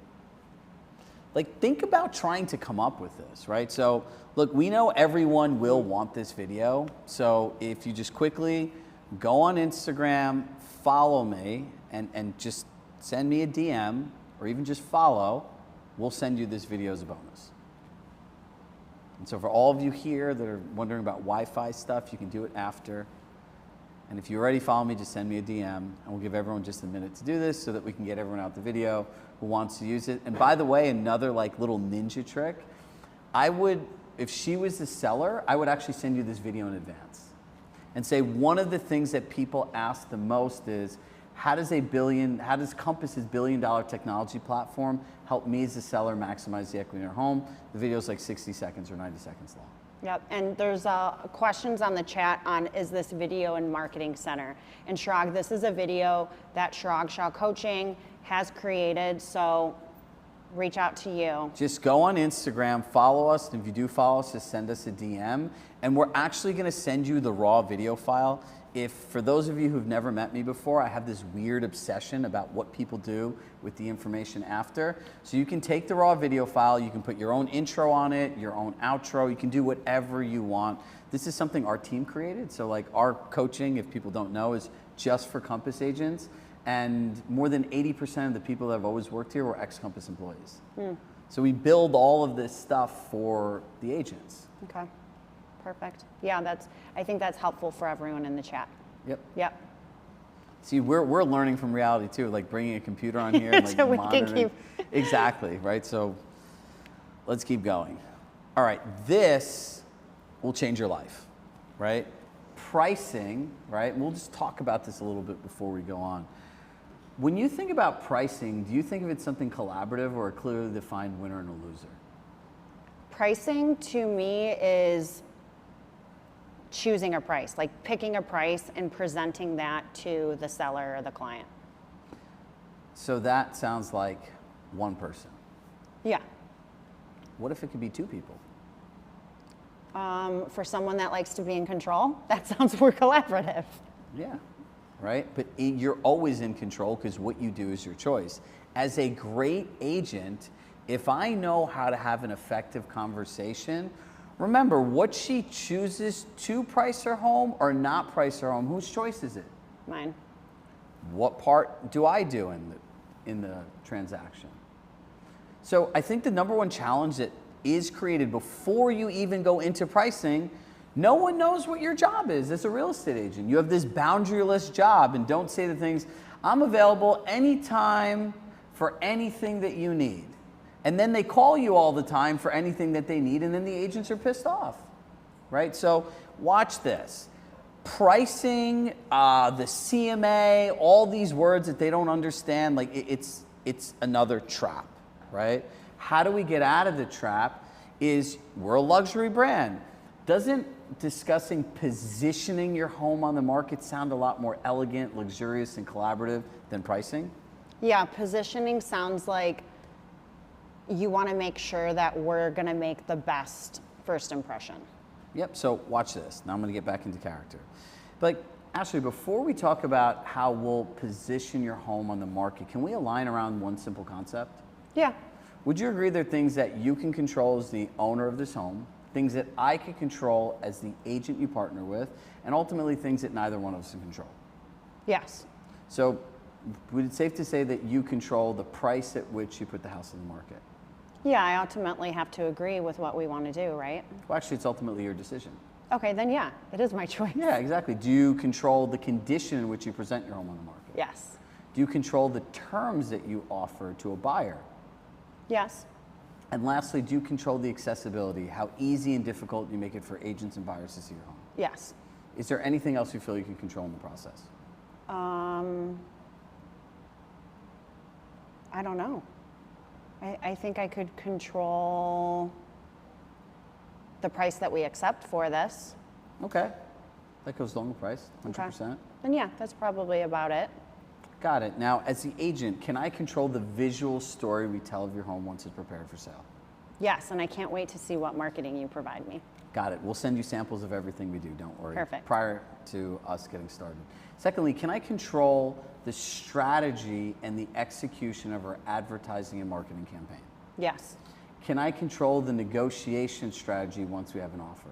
Like, think about trying to come up with this, right? So, look, we know everyone will want this video. So if you just quickly go on Instagram, follow me, and just send me a DM, or even just follow, we'll send you this video as a bonus. And so for all of you here that are wondering about Wi-Fi stuff, you can do it after. And if you already follow me, just send me a DM, and we'll give everyone just a minute to do this so that we can get everyone out the video who wants to use it. And by the way, another like little ninja trick, I would, if she was the seller, I would actually send you this video in advance and say one of the things that people ask the most is, how does Compass's $1 billion technology platform help me as a seller maximize the equity in our home? The video is like 60 seconds or 90 seconds long. Yep, and there's questions on the chat on, is this video in Marketing Center? And Chirag, this is a video that Chirag Shah Coaching has created, so reach out to you. Just go on Instagram, follow us, and if you do follow us, just send us a DM, and we're actually gonna send you the raw video file. If, for those of you who've never met me before, I have this weird obsession about what people do with the information after. So you can take the raw video file, you can put your own intro on it, your own outro, you can do whatever you want. This is something our team created. So like our coaching, if people don't know, is just for Compass agents. And more than 80% of the people that have always worked here were ex-Compass employees. So we build all of this stuff for the agents. Okay, perfect. Yeah, I think that's helpful for everyone in the chat. Yep. Yep. See, we're learning from reality too, like bringing a computer on here and like So we can monitoring. Exactly, right? So let's keep going. All right, this will change your life, right? Pricing, right? We'll just talk about this a little bit before we go on. When you think about pricing, do you think of it something collaborative or a clearly defined winner and a loser? Pricing to me is choosing a price, like picking a price and presenting that to the seller or the client. So that sounds like one person. Yeah. What if it could be two people? For someone that likes to be in control, that sounds more collaborative. Yeah, right? But you're always in control because what you do is your choice. As a great agent, if I know how to have an effective conversation, remember what she chooses to price her home or not price her home, whose choice is it? Mine. What part do I do in the transaction? So I think the number one challenge that is created before you even go into pricing, no one knows what your job is as a real estate agent. You have this boundaryless job, and don't say the things, I'm available anytime for anything that you need. And then they call you all the time for anything that they need, and then the agents are pissed off, right? So watch this. Pricing, the CMA, all these words that they don't understand, like it's another trap, right? How do we get out of the trap is we're a luxury brand. Doesn't discussing positioning your home on the market sound a lot more elegant, luxurious, and collaborative than pricing? Yeah, positioning sounds like you want to make sure that we're going to make the best first impression. Yep, so watch this. Now I'm going to get back into character. But Ashley, before we talk about how we'll position your home on the market, can we align around one simple concept? Yeah. Would you agree there are things that you can control as the owner of this home, things that I can control as the agent you partner with, and ultimately things that neither one of us can control? Yes. So would it safe to say that you control the price at which you put the house on the market? Yeah, I ultimately have to agree with what we want to do, right? Well, actually, it's ultimately your decision. Okay, then yeah, it is my choice. Yeah, exactly. Do you control the condition in which you present your home on the market? Yes. Do you control the terms that you offer to a buyer? Yes. And lastly, do you control the accessibility, how easy and difficult you make it for agents and buyers to see your home? Yes. Is there anything else you feel you can control in the process? I don't know. I think I could control the price that we accept for this. Okay. That goes along with price, 100%. Okay. Then yeah, that's probably about it. Got it. Now, as the agent, can I control the visual story we tell of your home once it's prepared for sale? Yes, and I can't wait to see what marketing you provide me. Got it. We'll send you samples of everything we do, don't worry. Perfect. Prior to us getting started. Secondly, can I control the strategy and the execution of our advertising and marketing campaign? Yes. Can I control the negotiation strategy once we have an offer?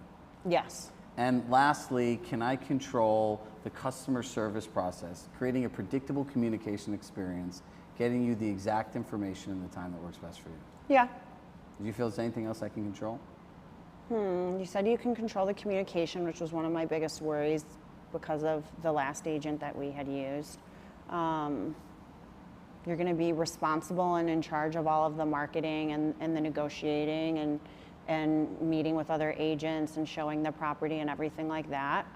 Yes. And lastly, can I control the customer service process, creating a predictable communication experience, getting you the exact information in the time that works best for you? Yeah. Do you feel there's anything else I can control? You said you can control the communication, which was one of my biggest worries because of the last agent that we had used. You're going to be responsible and in charge of all of the marketing and the negotiating and meeting with other agents and showing the property and everything like that.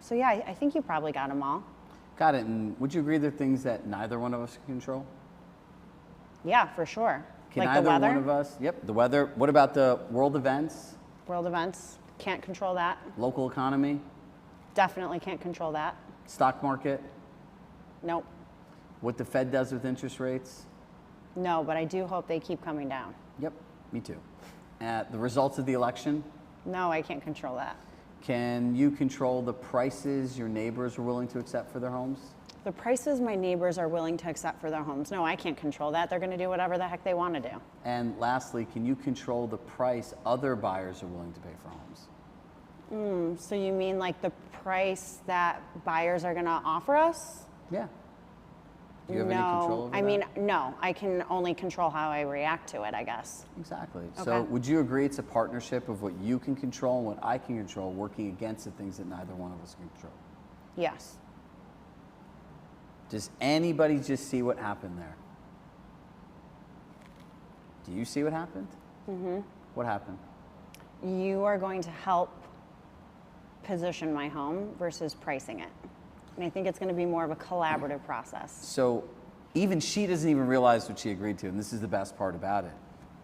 So yeah, I think you probably got them all. Got it. And would you agree there are things that neither one of us can control? Yeah, for sure. Can like either the weather? one of us? Yep, the weather. What about the world events? World events, can't control that. Local economy? Definitely can't control that. Stock market? Nope. What the Fed does with interest rates? No, but I do hope they keep coming down. Yep, me too. The results of the election? No, I can't control that. Can you control the prices your neighbors are willing to accept for their homes? The prices my neighbors are willing to accept for their homes. No, I can't control that. They're going to do whatever the heck they want to do. And lastly, can you control the price other buyers are willing to pay for homes? So you mean like the price that buyers are going to offer us? Yeah. Do you have any control over I that? mean, no. I can only control how I react to it, I guess. Exactly. Okay. So would you agree it's a partnership of what you can control and what I can control, working against the things that neither one of us can control? Yes. Does anybody just see what happened there? Do you see what happened? Mm-hmm. What happened? You are going to help position my home versus pricing it. And I think it's going to be more of a collaborative process. So even she doesn't even realize what she agreed to, and this is the best part about it.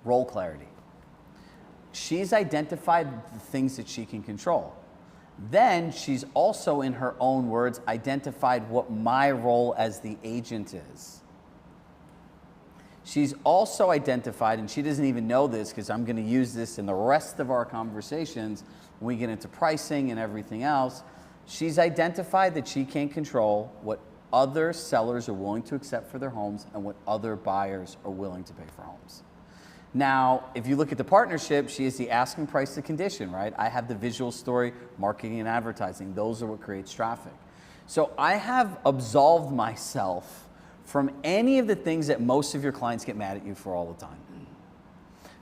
Role clarity. She's identified the things that she can control. Then she's also, in her own words, identified what my role as the agent is. She's also identified, and she doesn't even know this because I'm going to use this in the rest of our conversations when we get into pricing and everything else. She's identified that she can't control what other sellers are willing to accept for their homes and what other buyers are willing to pay for homes. Now, if you look at the partnership, she is the asking price, the condition, right? I have the visual story, marketing and advertising. Those are what creates traffic. So I have absolved myself from any of the things that most of your clients get mad at you for all the time.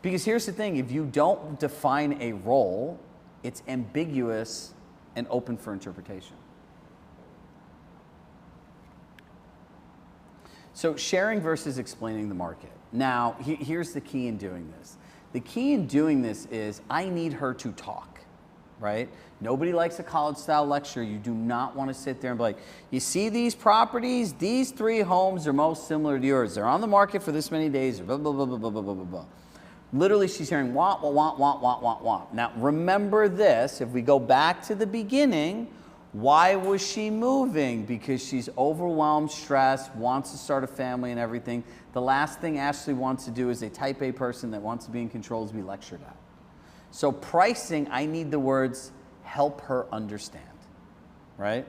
Because here's the thing, if you don't define a role, it's ambiguous and open for interpretation. So sharing versus explaining the market. Now, here's the key in doing this. The key in doing this is I need her to talk, right? Nobody likes a college-style lecture. You do not want to sit there and be like, you see these properties? These 3 homes are most similar to yours. They're on the market for this many days, blah, blah, blah, blah, blah, blah, blah, blah. Literally, she's hearing wah, wah, wah, wah, wah, wah, wah. Now, remember this. If we go back to the beginning, why was she moving? Because she's overwhelmed, stressed, wants to start a family and everything. The last thing Ashley wants to do as a type A person that wants to be in control is be lectured at. So pricing, I need the words, help her understand, right?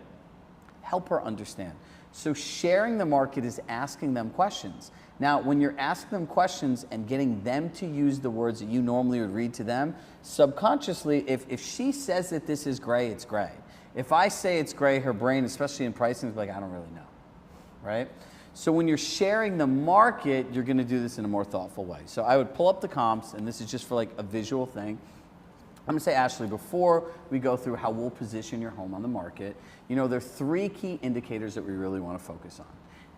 Help her understand. So sharing the market is asking them questions. Now, when you're asking them questions and getting them to use the words that you normally would read to them, subconsciously, if she says that this is gray, it's gray. If I say it's gray, her brain, especially in pricing, is like, I don't really know, right? So when you're sharing the market, you're going to do this in a more thoughtful way. So I would pull up the comps, and this is just for like a visual thing. I'm going to say, Ashley, before we go through how we'll position your home on the market, you know, there are 3 key indicators that we really want to focus on.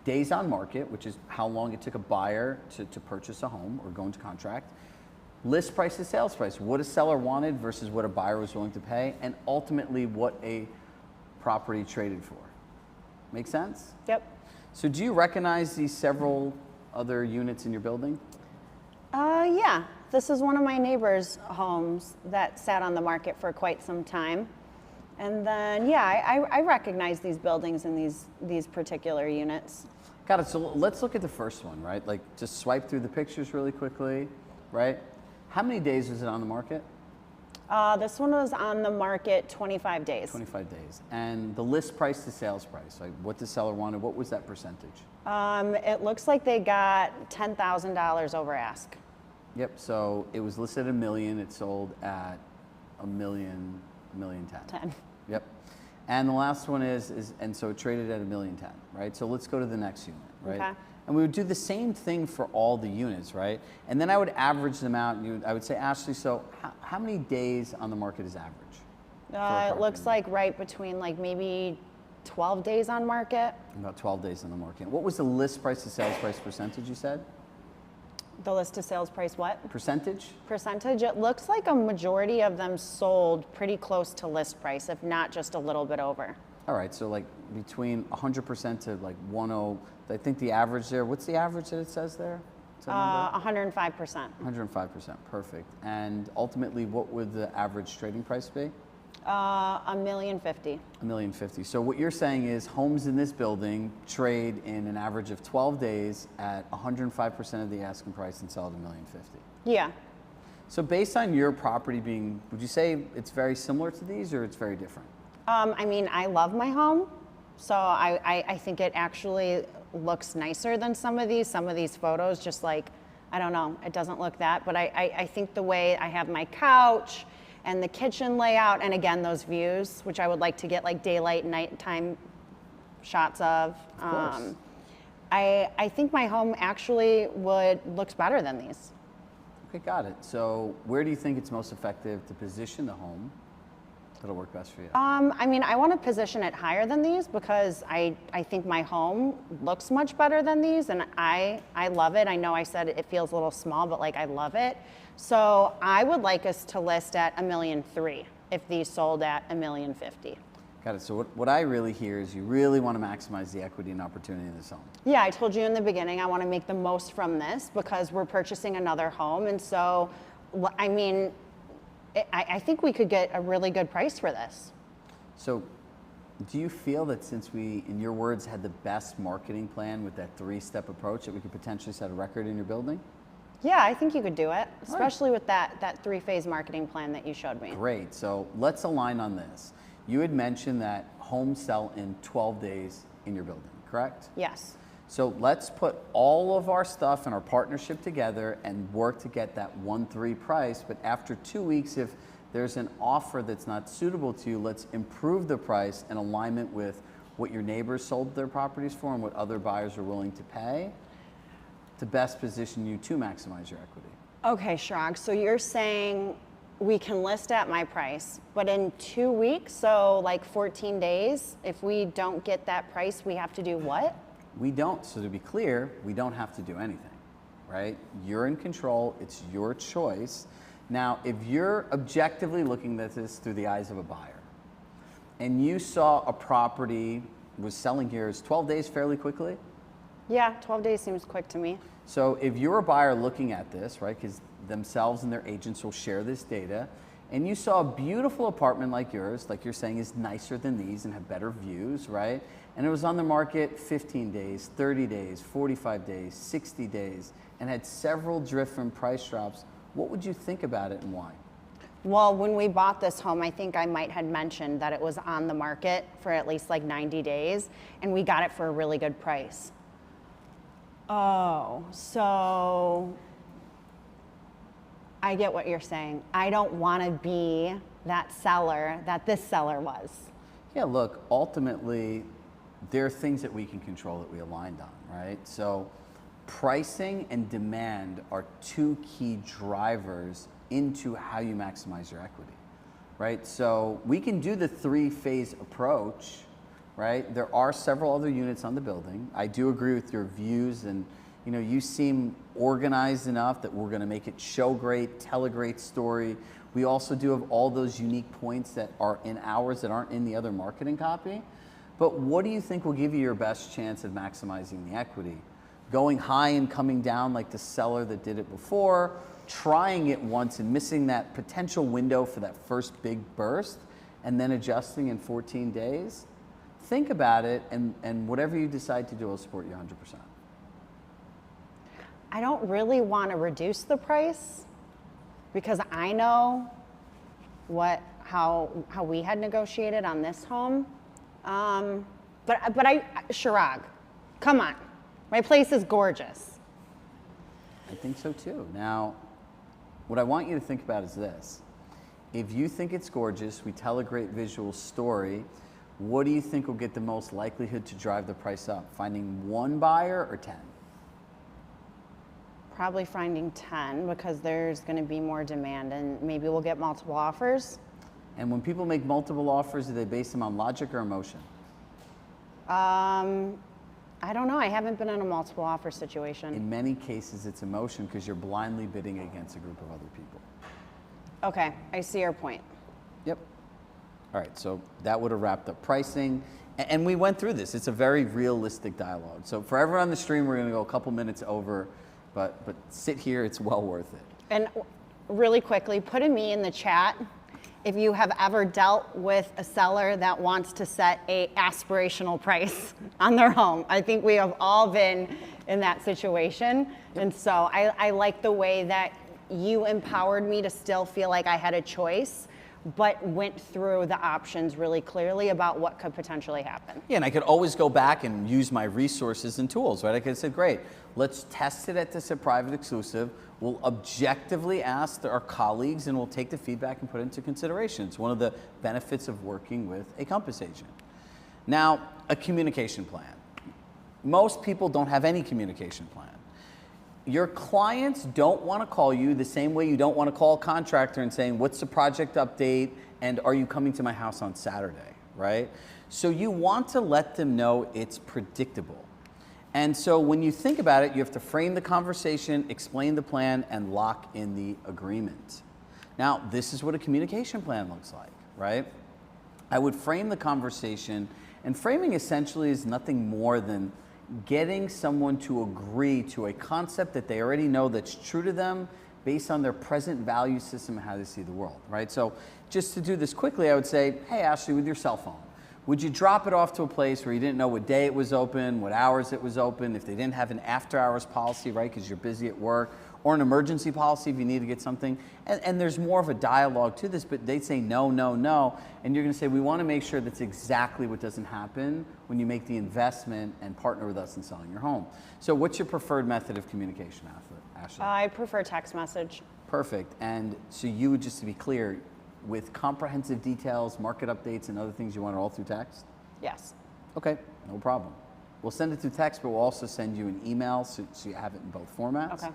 Days on market, which is how long it took a buyer to purchase a home or go into contract. list price to sales price, what a seller wanted versus what a buyer was willing to pay, and ultimately what a property traded for. Make sense? Yep. So do you recognize these several other units in your building? Yeah. This is one of my neighbor's homes that sat on the market for quite some time. And then, yeah, I recognize these buildings and these particular units. Got it. So let's look at the first one, right? Like just swipe through the pictures really quickly, right? How many days was it on the market? This one was on the market 25 days. 25 days. And the list price to sales price, like what the seller wanted, what was that percentage? It looks like they got $10,000 over ask. Yep, so it was listed at $1 million, it sold at $1 million, $1.10 million. 10. Yep. And the last one is and so it traded at $1.10 million, right? So let's go to the next unit, right? Okay. And we would do the same thing for all the units, right? And then I would average them out, and I would say, Ashley, so how many days on the market is average? It looks like right between like maybe 12 days on market. About 12 days on the market. What was the list price to sales price percentage you said? The list to sales price what? Percentage? Percentage. It looks like a majority of them sold pretty close to list price, if not just a little bit over. All right, so like between 100% to like 10, I think the average there, what's the average that it says there? 105%. 105%, perfect. And ultimately, what would the average trading price be? $1.05 million. $1.05 million. So what you're saying is homes in this building trade in an average of 12 days at 105% of the asking price and sell at $1.05 million. Yeah. So based on your property being, would you say it's very similar to these or it's very different? I mean, I love my home, so I think it actually looks nicer than some of these photos, just like, I don't know, it doesn't look that, but I think the way I have my couch and the kitchen layout, and again, those views, which I would like to get like daylight and nighttime shots of. I think my home actually looks better than these. Okay, got it. So where do you think it's most effective to position the home that'll work best for you? I mean, I want to position it higher than these because I think my home looks much better than these, and I love it. I know I said it feels a little small, but like I love it. So I would like us to list at $1.3 million if these sold at $1.05 million. Got it. So what I really hear is you really want to maximize the equity and opportunity in this home. Yeah, I told you in the beginning I want to make the most from this because we're purchasing another home, and so I mean, I think we could get a really good price for this. So do you feel that since we, in your words, had the best marketing plan with that 3-step approach, that we could potentially set a record in your building? Yeah, I think you could do it, especially with that 3-phase marketing plan that you showed me. Great. So let's align on this. You had mentioned that homes sell in 12 days in your building, correct? Yes. So let's put all of our stuff and our partnership together and work to get that 1.3 price. But after 2 weeks, if there's an offer that's not suitable to you, let's improve the price in alignment with what your neighbors sold their properties for and what other buyers are willing to pay to best position you to maximize your equity. Okay, Chirag, so you're saying we can list at my price, but in 2 weeks, so like 14 days, if we don't get that price, we have to do what? We don't. So to be clear, we don't have to do anything, right? You're in control. It's your choice. Now, if you're objectively looking at this through the eyes of a buyer and you saw a property was selling here, is 12 days fairly quickly? Yeah, 12 days seems quick to me. So if you're a buyer looking at this, right, because themselves and their agents will share this data, and you saw a beautiful apartment like yours, like you're saying is nicer than these and have better views, right? And it was on the market 15 days, 30 days, 45 days, 60 days, and had several different price drops, what would you think about it and why? Well, when we bought this home, I think I might had mentioned that it was on the market for at least like 90 days, and we got it for a really good price. Oh, so I get what you're saying. I don't want to be that seller that this seller was. Yeah, look, ultimately, there are things that we can control that we aligned on, right? So pricing and demand are 2 key drivers into how you maximize your equity, right? So we can do the 3-phase approach, right? There are several other units on the building. I do agree with your views and You know, you seem organized enough that we're going to make it show great, tell a great story. We also do have all those unique points that are in ours that aren't in the other marketing copy. But what do you think will give you your best chance of maximizing the equity? Going high and coming down like the seller that did it before, trying it once and missing that potential window for that first big burst, and then adjusting in 14 days? Think about it, and whatever you decide to do, I'll support you 100%. I don't really want to reduce the price because I know how we had negotiated on this home. Chirag, come on. My place is gorgeous. I think so too. Now, what I want you to think about is this. If you think it's gorgeous, we tell a great visual story, what do you think will get the most likelihood to drive the price up? Finding one buyer or 10? Probably finding 10 because there's going to be more demand and maybe we'll get multiple offers. And when people make multiple offers, do they base them on logic or emotion? I don't know. I haven't been in a multiple offer situation. In many cases, it's emotion because you're blindly bidding against a group of other people. Okay, I see your point. Yep. All right, so that would have wrapped up pricing. And we went through this. It's a very realistic dialogue. So for everyone on the stream, we're going to go a couple minutes over, but sit here. It's well worth it. And really quickly, put a me in the chat if you have ever dealt with a seller that wants to set a aspirational price on their home. I think we have all been in that situation. And so I like the way that you empowered me to still feel like I had a choice, but went through the options really clearly about what could potentially happen. Yeah, and I could always go back and use my resources and tools, right? I could have said, great, let's test it at this private exclusive. We'll objectively ask our colleagues and we'll take the feedback and put it into consideration. It's one of the benefits of working with a Compass agent. Now, a communication plan. Most people don't have any communication plan. Your clients don't want to call you the same way you don't want to call a contractor and saying, what's the project update and are you coming to my house on Saturday, right? So you want to let them know it's predictable. And so when you think about it, you have to frame the conversation, explain the plan, and lock in the agreement. Now, this is what a communication plan looks like, right? I would frame the conversation, and framing essentially is nothing more than getting someone to agree to a concept that they already know that's true to them based on their present value system and how they see the world, right? So just to do this quickly, I would say, hey, Ashley, with your cell phone, would you drop it off to a place where you didn't know what day it was open, what hours it was open, if they didn't have an after hours policy, right, because you're busy at work, or an emergency policy if you need to get something? And there's more of a dialogue to this, but they'd say no, no, no. And you're going to say, we want to make sure that's exactly what doesn't happen when you make the investment and partner with us in selling your home. So what's your preferred method of communication, Ashley? I prefer text message. Perfect. And so you would, just to be clear, with comprehensive details, market updates, and other things, you want it all through text? Yes. Okay, no problem. We'll send it through text, but we'll also send you an email so you have it in both formats. Okay.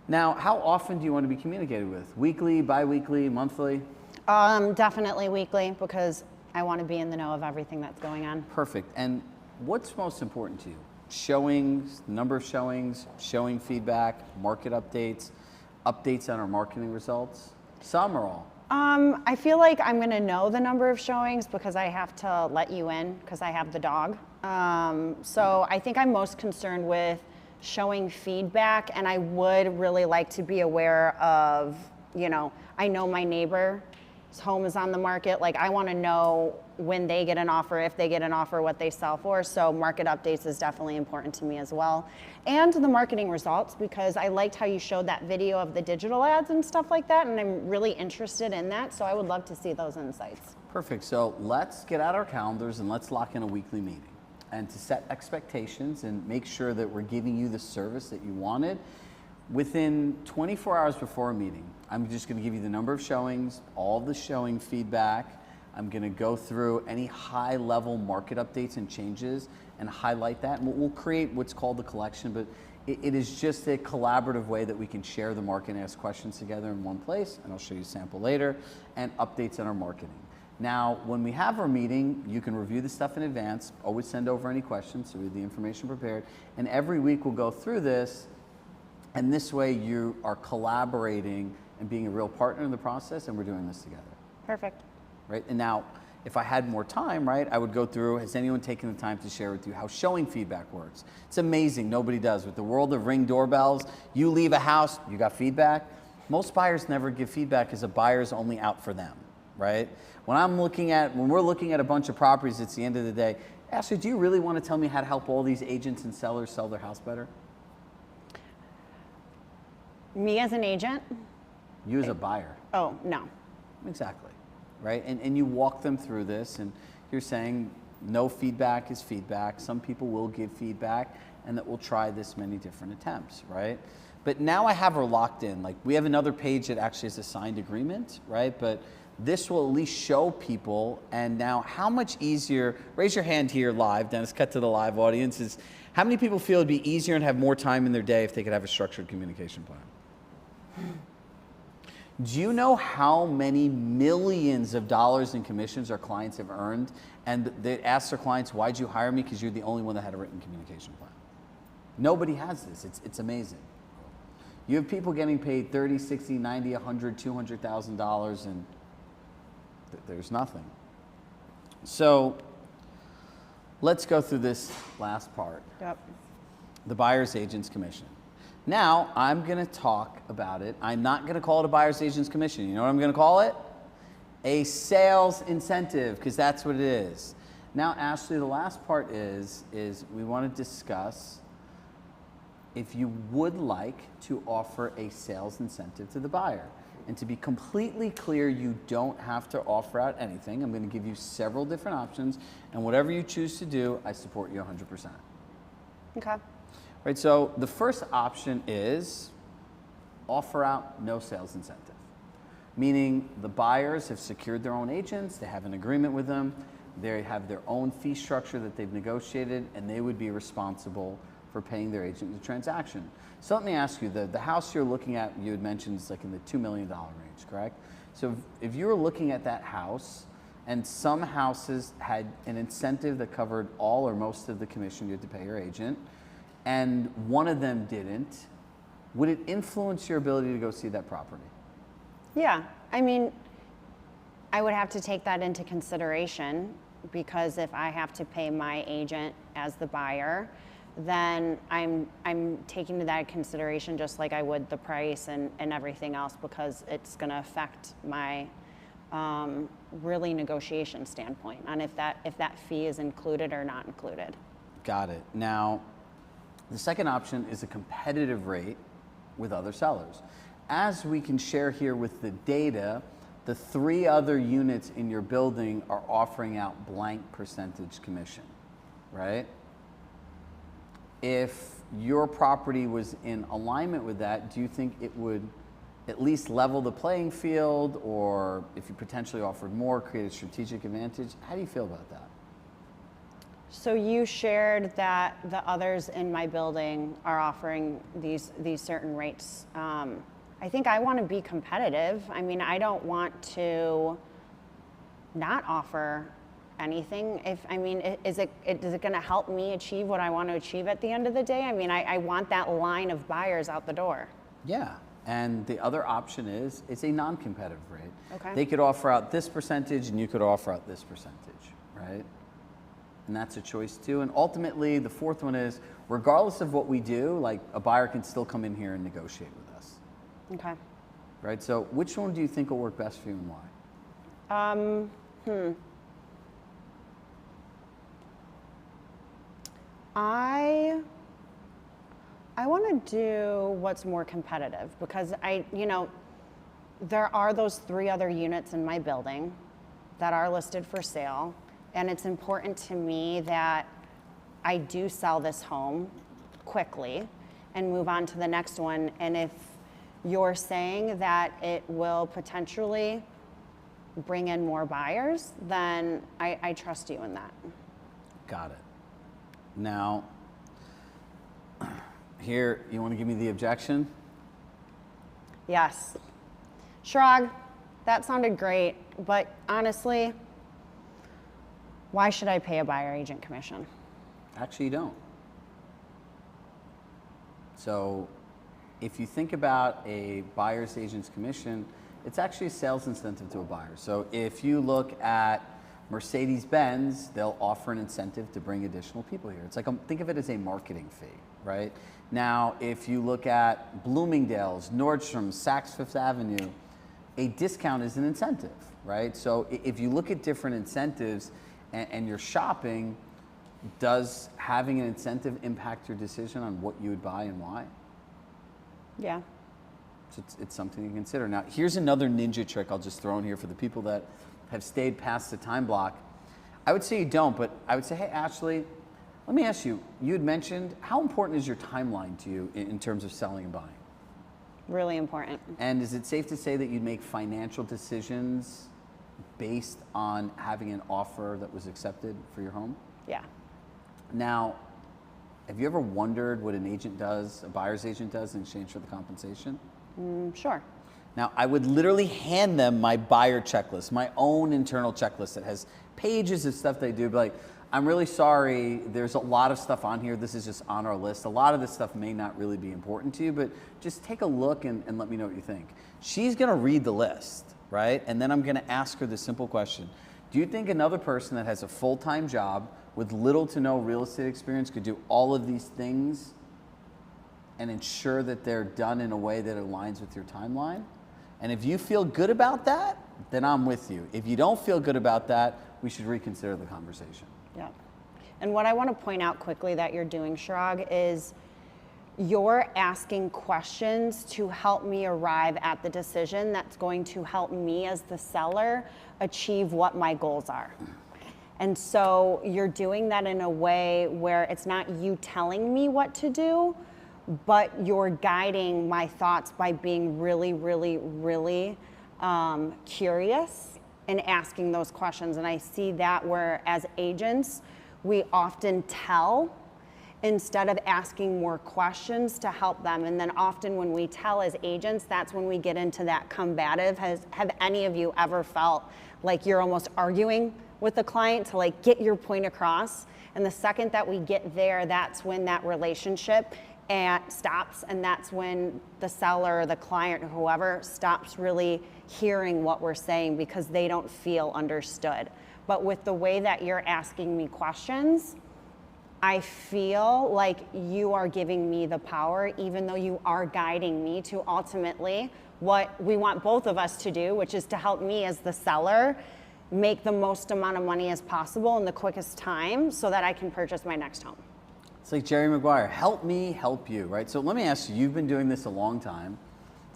Now, how often do you want to be communicated with? Weekly, bi-weekly, monthly? Definitely weekly because I want to be in the know of everything that's going on. Perfect. And what's most important to you? Showings, number of showings, showing feedback, market updates, updates on our marketing results? Some or all? I feel like I'm going to know the number of showings because I have to let you in because I have the dog. So I think I'm most concerned with showing feedback, and I would really like to be aware of, you know, I know my neighbor's home is on the market. Like, I want to know when they get an offer, if they get an offer, what they sell for. So market updates is definitely important to me as well. And the marketing results, because I liked how you showed that video of the digital ads and stuff like that, and I'm really interested in that. So I would love to see those insights. Perfect. So let's get out our calendars and let's lock in a weekly meeting. And to set expectations and make sure that we're giving you the service that you wanted, within 24 hours before a meeting, I'm just going to give you the number of showings, all the showing feedback. I'm going to go through any high-level market updates and changes and highlight that. And we'll create what's called the collection, but it is just a collaborative way that we can share the market and ask questions together in one place. And I'll show you a sample later, and updates on our marketing. Now, when we have our meeting, you can review the stuff in advance, always send over any questions so we have the information prepared, and every week we'll go through this, and this way you are collaborating and being a real partner in the process, and we're doing this together. Perfect. Right, and now, if I had more time, right, I would go through, has anyone taken the time to share with you how showing feedback works? It's amazing, nobody does. With the world of Ring doorbells, you leave a house, you got feedback. Most buyers never give feedback because a buyer's only out for them, right? When we're looking at a bunch of properties, it's the end of the day. Ashley, do you really want to tell me how to help all these agents and sellers sell their house better? Me as an agent? You as a buyer. Oh, no. Exactly, right? And you walk them through this, and you're saying no feedback is feedback. Some people will give feedback, and that we'll try this many different attempts, right? But now I have her locked in. Like, we have another page that actually is a signed agreement, right? But this will at least show people. And now, how much easier, raise your hand here live, Dennis, cut to the live audience, is how many people feel it'd be easier and have more time in their day if they could have a structured communication plan? Do you know how many millions of dollars in commissions our clients have earned? And they ask their clients, why'd you hire me? Because you're the only one that had a written communication plan. Nobody has this. It's amazing. You have people getting paid $30, $60, $90, $100, $200,000, and there's nothing. So let's go through this last part. Yep. The buyer's agent's commission. Now, I'm going to talk about it. I'm not going to call it a buyer's agent's commission. You know what I'm going to call it? A sales incentive, because that's what it is. Now, Ashley, the last part is we want to discuss if you would like to offer a sales incentive to the buyer. And to be completely clear, you don't have to offer out anything. I'm going to give you several different options, and whatever you choose to do, I support you 100%. Okay. Right, so the first option is offer out no sales incentive, meaning the buyers have secured their own agents, they have an agreement with them, they have their own fee structure that they've negotiated, and they would be responsible for paying their agent the transaction. So let me ask you, the house you're looking at, you had mentioned, is like in the $2 million range, correct? So if you were looking at that house, and some houses had an incentive that covered all or most of the commission you had to pay your agent, and one of them didn't, would it influence your ability to go see that property? Yeah, I mean, I would have to take that into consideration, because if I have to pay my agent as the buyer, then I'm taking that consideration just like I would the price and everything else, because it's going to affect my really negotiation standpoint on if that fee is included or not included. Got it. Now, the second option is a competitive rate with other sellers. As we can share here with the data, the 3 other units in your building are offering out blank percentage commission, right? If your property was in alignment with that, do you think it would at least level the playing field, or if you potentially offered more, create a strategic advantage? How do you feel about that? So you shared that the others in my building are offering these certain rates. I think I want to be competitive. I mean, I don't want to not offer anything. Is it going to help me achieve what I want to achieve at the end of the day? I mean, I want that line of buyers out the door. Yeah, and the other option is it's a non-competitive rate. Okay. They could offer out this percentage, and you could offer out this percentage, right? And that's a choice too. And ultimately, the fourth one is, regardless of what we do, like, a buyer can still come in here and negotiate with us. Okay. Right, so which one do you think will work best for you and why? I want to do what's more competitive, because there are those 3 other units in my building that are listed for sale, and it's important to me that I do sell this home quickly and move on to the next one. And if you're saying that it will potentially bring in more buyers, then I trust you in that. Got it. Now, here, you want to give me the objection? Yes. Chirag, that sounded great, but honestly, Why should I pay a buyer agent commission? Actually, you don't. So if you think about a buyer's agent's commission, it's actually a sales incentive to a buyer. So if you look at Mercedes-Benz, they'll offer an incentive to bring additional people here. It's like, think of it as a marketing fee, right? Now, if you look at Bloomingdale's, Nordstrom, Saks Fifth Avenue, a discount is an incentive, right? So if you look at different incentives and you're shopping, does having an incentive impact your decision on what you would buy and why? Yeah. So it's something to consider. Now, here's another ninja trick I'll just throw in here for the people that have stayed past the time block. I would say you don't, but I would say, hey, Ashley, let me ask you, you had mentioned, how important is your timeline to you in terms of selling and buying? Really important. And is it safe to say that you'd make financial decisions based on having an offer that was accepted for your home? Yeah. Now, have you ever wondered what an agent does, a buyer's agent does in exchange for the compensation? Sure. Now, I would literally hand them my buyer checklist, my own internal checklist that has pages of stuff they do. But like, I'm really sorry, there's a lot of stuff on here. This is just on our list. A lot of this stuff may not really be important to you, but just take a look and let me know what you think. She's gonna read the list, right? And then I'm gonna ask her the simple question. Do you think another person that has a full-time job with little to no real estate experience could do all of these things and ensure that they're done in a way that aligns with your timeline? And if you feel good about that, then I'm with you. If you don't feel good about that, we should reconsider the conversation. Yeah. And what I want to point out quickly that you're doing, Chirag, is you're asking questions to help me arrive at the decision that's going to help me as the seller achieve what my goals are. And so you're doing that in a way where it's not you telling me what to do, but you're guiding my thoughts by being really, really, really curious and asking those questions. And I see that where as agents, we often tell instead of asking more questions to help them. And then often when we tell as agents, that's when we get into that combative. Have any of you ever felt like you're almost arguing with the client to like get your point across? And the second that we get there, that's when that relationship stops, and that's when the seller, the client, or whoever stops really hearing what we're saying because they don't feel understood. But with the way that you're asking me questions, I feel like you are giving me the power, even though you are guiding me to ultimately what we want both of us to do, which is to help me as the seller make the most amount of money as possible in the quickest time so that I can purchase my next home. It's like Jerry Maguire, help me, help you, right? So let me ask you, you've been doing this a long time.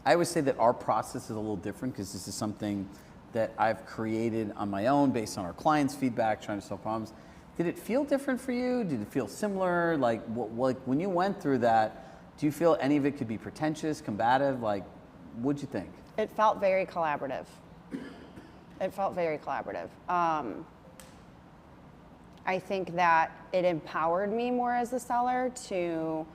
I always say that our process is a little different because this is something that I've created on my own based on our clients' feedback, trying to solve problems. Did it feel different for you? Did it feel similar? Like when you went through that, do you feel any of it could be pretentious, combative? Like, what'd you think? It felt very collaborative. It felt very collaborative. I think that it empowered me more as a seller to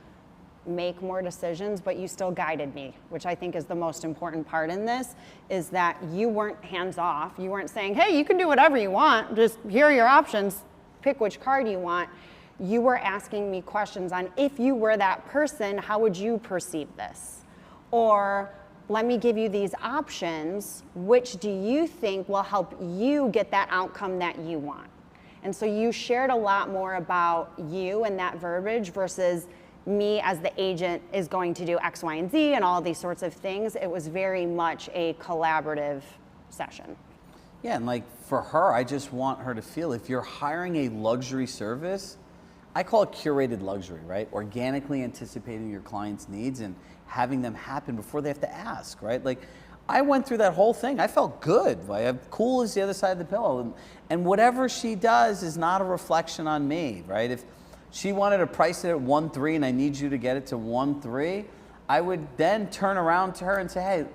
make more decisions, but you still guided me, which I think is the most important part in this, is that you weren't hands off. You weren't saying, hey, you can do whatever you want. Just here are your options. Pick which card you want. You were asking me questions on, if you were that person, how would you perceive this? Or let me give you these options. Which do you think will help you get that outcome that you want? And so you shared a lot more about you and that verbiage versus me as the agent is going to do X, Y, and Z and all these sorts of things. It was very much a collaborative session. Yeah, and like for her, I just want her to feel if you're hiring a luxury service, I call it curated luxury, right? Organically anticipating your client's needs and having them happen before they have to ask, right? Like I went through that whole thing. I felt good. Like I'm cool as the other side of the pillow. And whatever she does is not a reflection on me, right? If she wanted to price it at 1.3 and I need you to get it to 1.3, I would then turn around to her and say,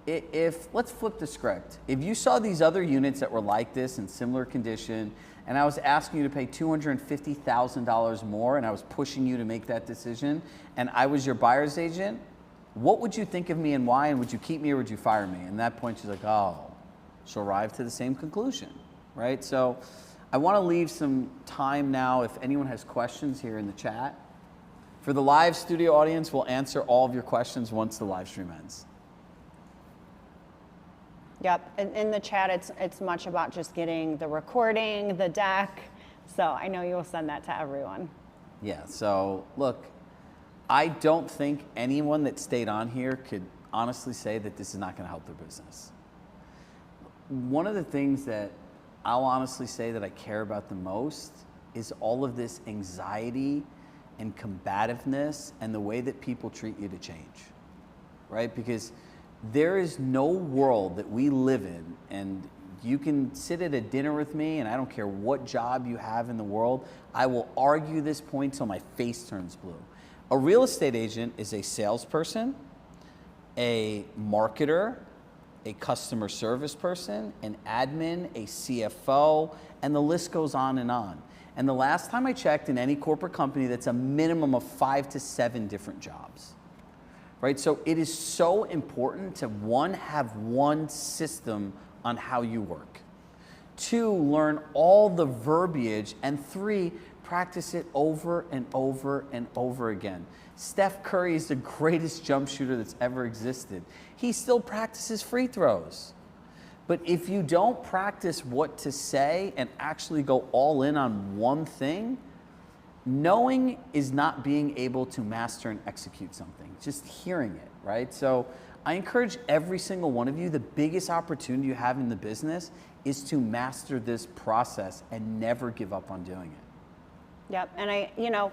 hey, let's flip the script. If you saw these other units that were like this in similar condition, and I was asking you to pay $250,000 more, and I was pushing you to make that decision, and I was your buyer's agent, what would you think of me and why, and would you keep me or would you fire me? And at that point, she's like, oh, she'll arrive to the same conclusion, right? So I want to leave some time now if anyone has questions here in the chat. For the live studio audience, we'll answer all of your questions once the live stream ends. Yep, in the chat, it's much about just getting the recording, the deck. So I know you will send that to everyone. Yeah, so look, I don't think anyone that stayed on here could honestly say that this is not going to help their business. One of the things that I'll honestly say that I care about the most is all of this anxiety and combativeness and the way that people treat you to change, right? Because there is no world that we live in, and you can sit at a dinner with me, and I don't care what job you have in the world, I will argue this point till my face turns blue. A real estate agent is a salesperson, a marketer, a customer service person, an admin, a CFO, and the list goes on. And the last time I checked in any corporate company, that's a minimum of 5 to 7 different jobs. Right? So it is so important to, one, have one system on how you work. 2, learn all the verbiage. And 3, practice it over and over and over again. Steph Curry is the greatest jump shooter that's ever existed. He still practices free throws. But if you don't practice what to say and actually go all in on one thing, knowing is not being able to master and execute something, just hearing it, right? So I encourage every single one of you, the biggest opportunity you have in the business is to master this process and never give up on doing it. Yep, and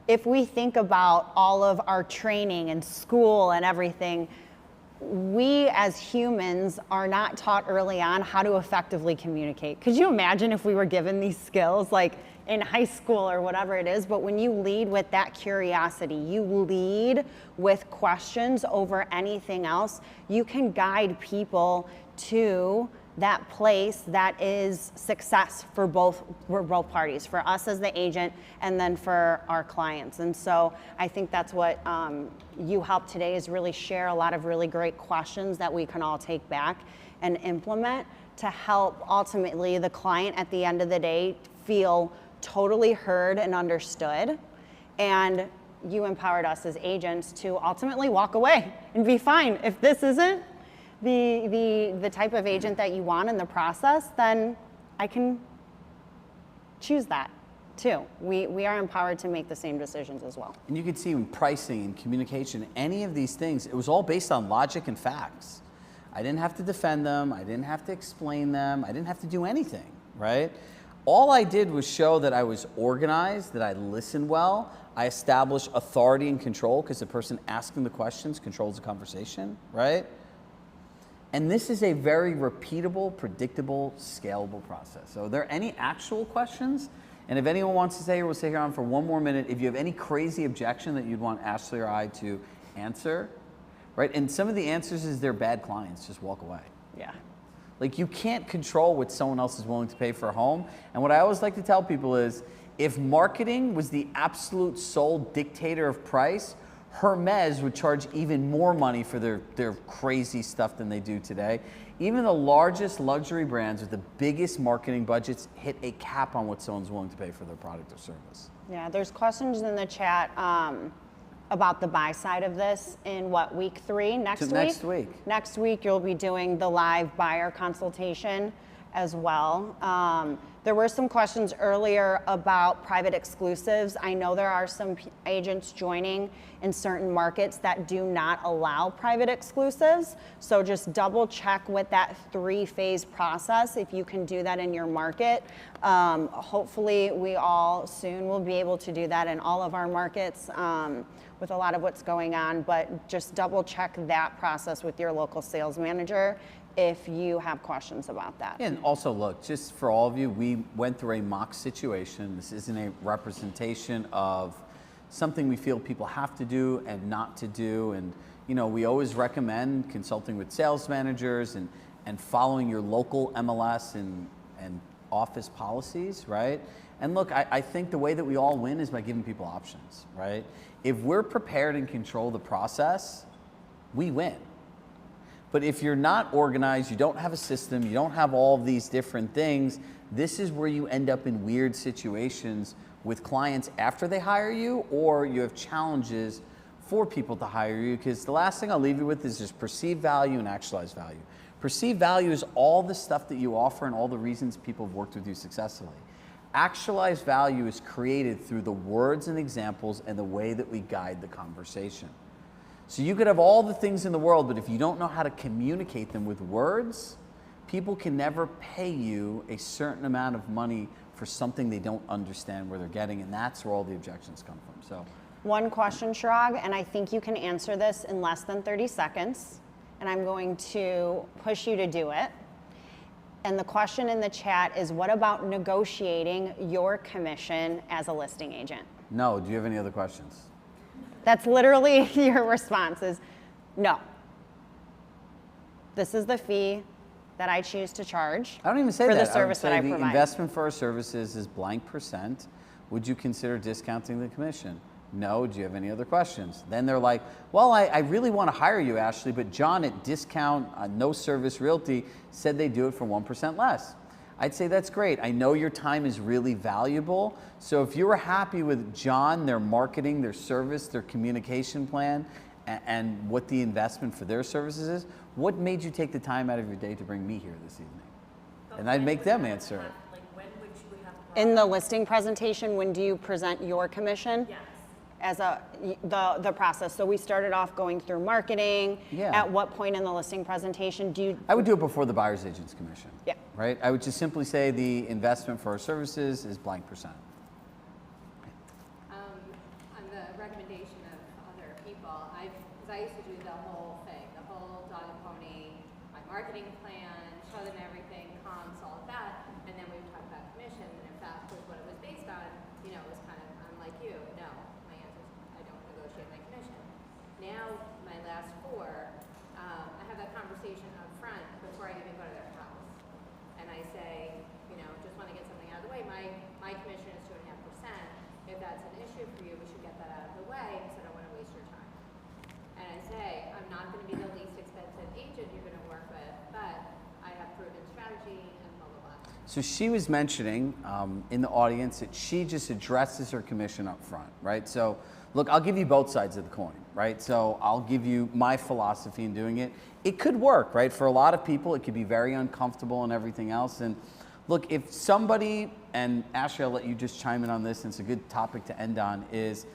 if we think about all of our training and school and everything, we as humans are not taught early on how to effectively communicate. Could you imagine if we were given these skills like in high school or whatever it is? But when you lead with that curiosity, you lead with questions over anything else, you can guide people to that place that is success for both parties, for us as the agent and then for our clients. And so I think that's what you helped today, is really share a lot of really great questions that we can all take back and implement to help ultimately the client at the end of the day feel totally heard and understood. And you empowered us as agents to ultimately walk away and be fine. If this isn't the type of agent that you want in the process, then I can choose that too. We are empowered to make the same decisions as well. And you can see in pricing and communication, any of these things, it was all based on logic and facts. I didn't have to defend them. I didn't have to explain them. I didn't have to do anything, right? All I did was show that I was organized, that I listened well. I established authority and control because the person asking the questions controls the conversation, right? And this is a very repeatable, predictable, scalable process. So are there any actual questions? And if anyone wants to stay here, we'll stay here on for one more minute. If you have any crazy objection that you'd want Ashley or I to answer, right? And some of the answers is they're bad clients, just walk away. Yeah. Like, you can't control what someone else is willing to pay for a home. And what I always like to tell people is, if marketing was the absolute sole dictator of price, Hermes would charge even more money for their crazy stuff than they do today. Even the largest luxury brands with the biggest marketing budgets hit a cap on what someone's willing to pay for their product or service. Yeah, there's questions in the chat about the buy side of this in week 3, next week? Next week. Next week, you'll be doing the live buyer consultation as well. There were some questions earlier about private exclusives. I know there are some agents joining in certain markets that do not allow private exclusives. So just double check with that 3-phase process if you can do that in your market. Hopefully we all soon will be able to do that in all of our markets with a lot of what's going on, but just double check that process with your local sales manager if you have questions about that. And also, look, just for all of you, we went through a mock situation. This isn't a representation of something we feel people have to do and not to do. And we always recommend consulting with sales managers and following your local MLS and office policies, right? And look, I think the way that we all win is by giving people options, right? If we're prepared and control the process, we win. But if you're not organized, you don't have a system, you don't have all of these different things, this is where you end up in weird situations with clients after they hire you, or you have challenges for people to hire you, because the last thing I'll leave you with is just perceived value and actualized value. Perceived value is all the stuff that you offer and all the reasons people have worked with you successfully. Actualized value is created through the words and examples and the way that we guide the conversation. So you could have all the things in the world, but if you don't know how to communicate them with words, people can never pay you a certain amount of money for something they don't understand where they're getting, and that's where all the objections come from. So, one question, Chirag, and I think you can answer this in less than 30 seconds, and I'm going to push you to do it. And the question in the chat is, what about negotiating your commission as a listing agent? no, do you have any other questions? That's literally your response is, no. This is the fee that I choose to charge I don't even say for that. the service that I the provide. investment for our services is blank %. Would you consider discounting the commission? No. Do you have any other questions? Then they're like, well, I really want to hire you, Ashley, but John at Discount No Service Realty said they do it for 1% less. I'd say that's great. I know your time is really valuable. So if you were happy with John, their marketing, their service, their communication plan, and what the investment for their services is, what made you take the time out of your day to bring me here this evening? And I'd make them answer it. Like, when would you have In the listing presentation, when do you present your commission? Yes. As the process. So we started off going through marketing. Yeah. At what point in the listing presentation do you? I would do it before the buyer's agent's commission. Yeah. Right? I would just simply say the investment for our services is blank %. On the recommendation of other people, because I used to do the whole thing, the whole dog and pony, my marketing plan, show them everything, comps, all of that, and then we would talk about commission, and if that was what it was based on, it was kind of, I'm like you, no, my answer is I don't negotiate my commission. Now, my last four, I have that conversation up front before I even go to their house. And I say, just want to get something out of the way. My commission is 2.5%. If that's an issue for you, we should get that out of the way because I don't want to waste your time. And I say, I'm not going to be the least expensive agent you're going to work with, but I have proven strategy and blah, blah, blah. So she was mentioning in the audience that she just addresses her commission up front, right? So look, I'll give you both sides of the coin, right? So I'll give you my philosophy in doing it. It could work, right? For a lot of people, it could be very uncomfortable and everything else. And look, if somebody, and Ashley, I'll let you just chime in on this, and it's a good topic to end on, is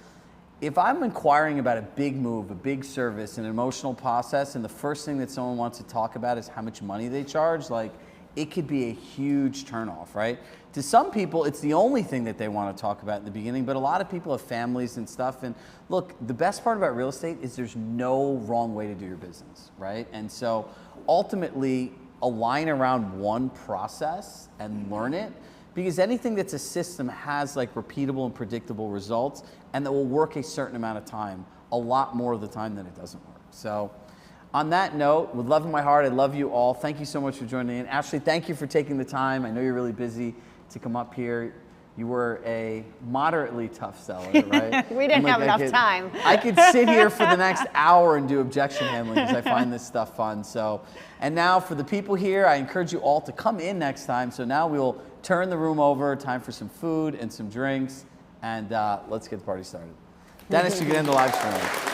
if I'm inquiring about a big move, a big service, an emotional process, and the first thing that someone wants to talk about is how much money they charge, like, it could be a huge turnoff, right? To some people, it's the only thing that they want to talk about in the beginning, but a lot of people have families and stuff. And look, the best part about real estate is there's no wrong way to do your business, right? And so ultimately, align around one process and learn it, because anything that's a system has like repeatable and predictable results, and that will work a certain amount of time, a lot more of the time than it doesn't work. So on that note, with love in my heart, I love you all. Thank you so much for joining in. Ashley, thank you for taking the time. I know you're really busy to come up here. You were a moderately tough seller, right? We didn't have enough time. I could sit here for the next hour and do objection handling because I find this stuff fun. So, and now for the people here, I encourage you all to come in next time. So now we'll turn the room over, time for some food and some drinks, and let's get the party started. Dennis, you can end the live stream.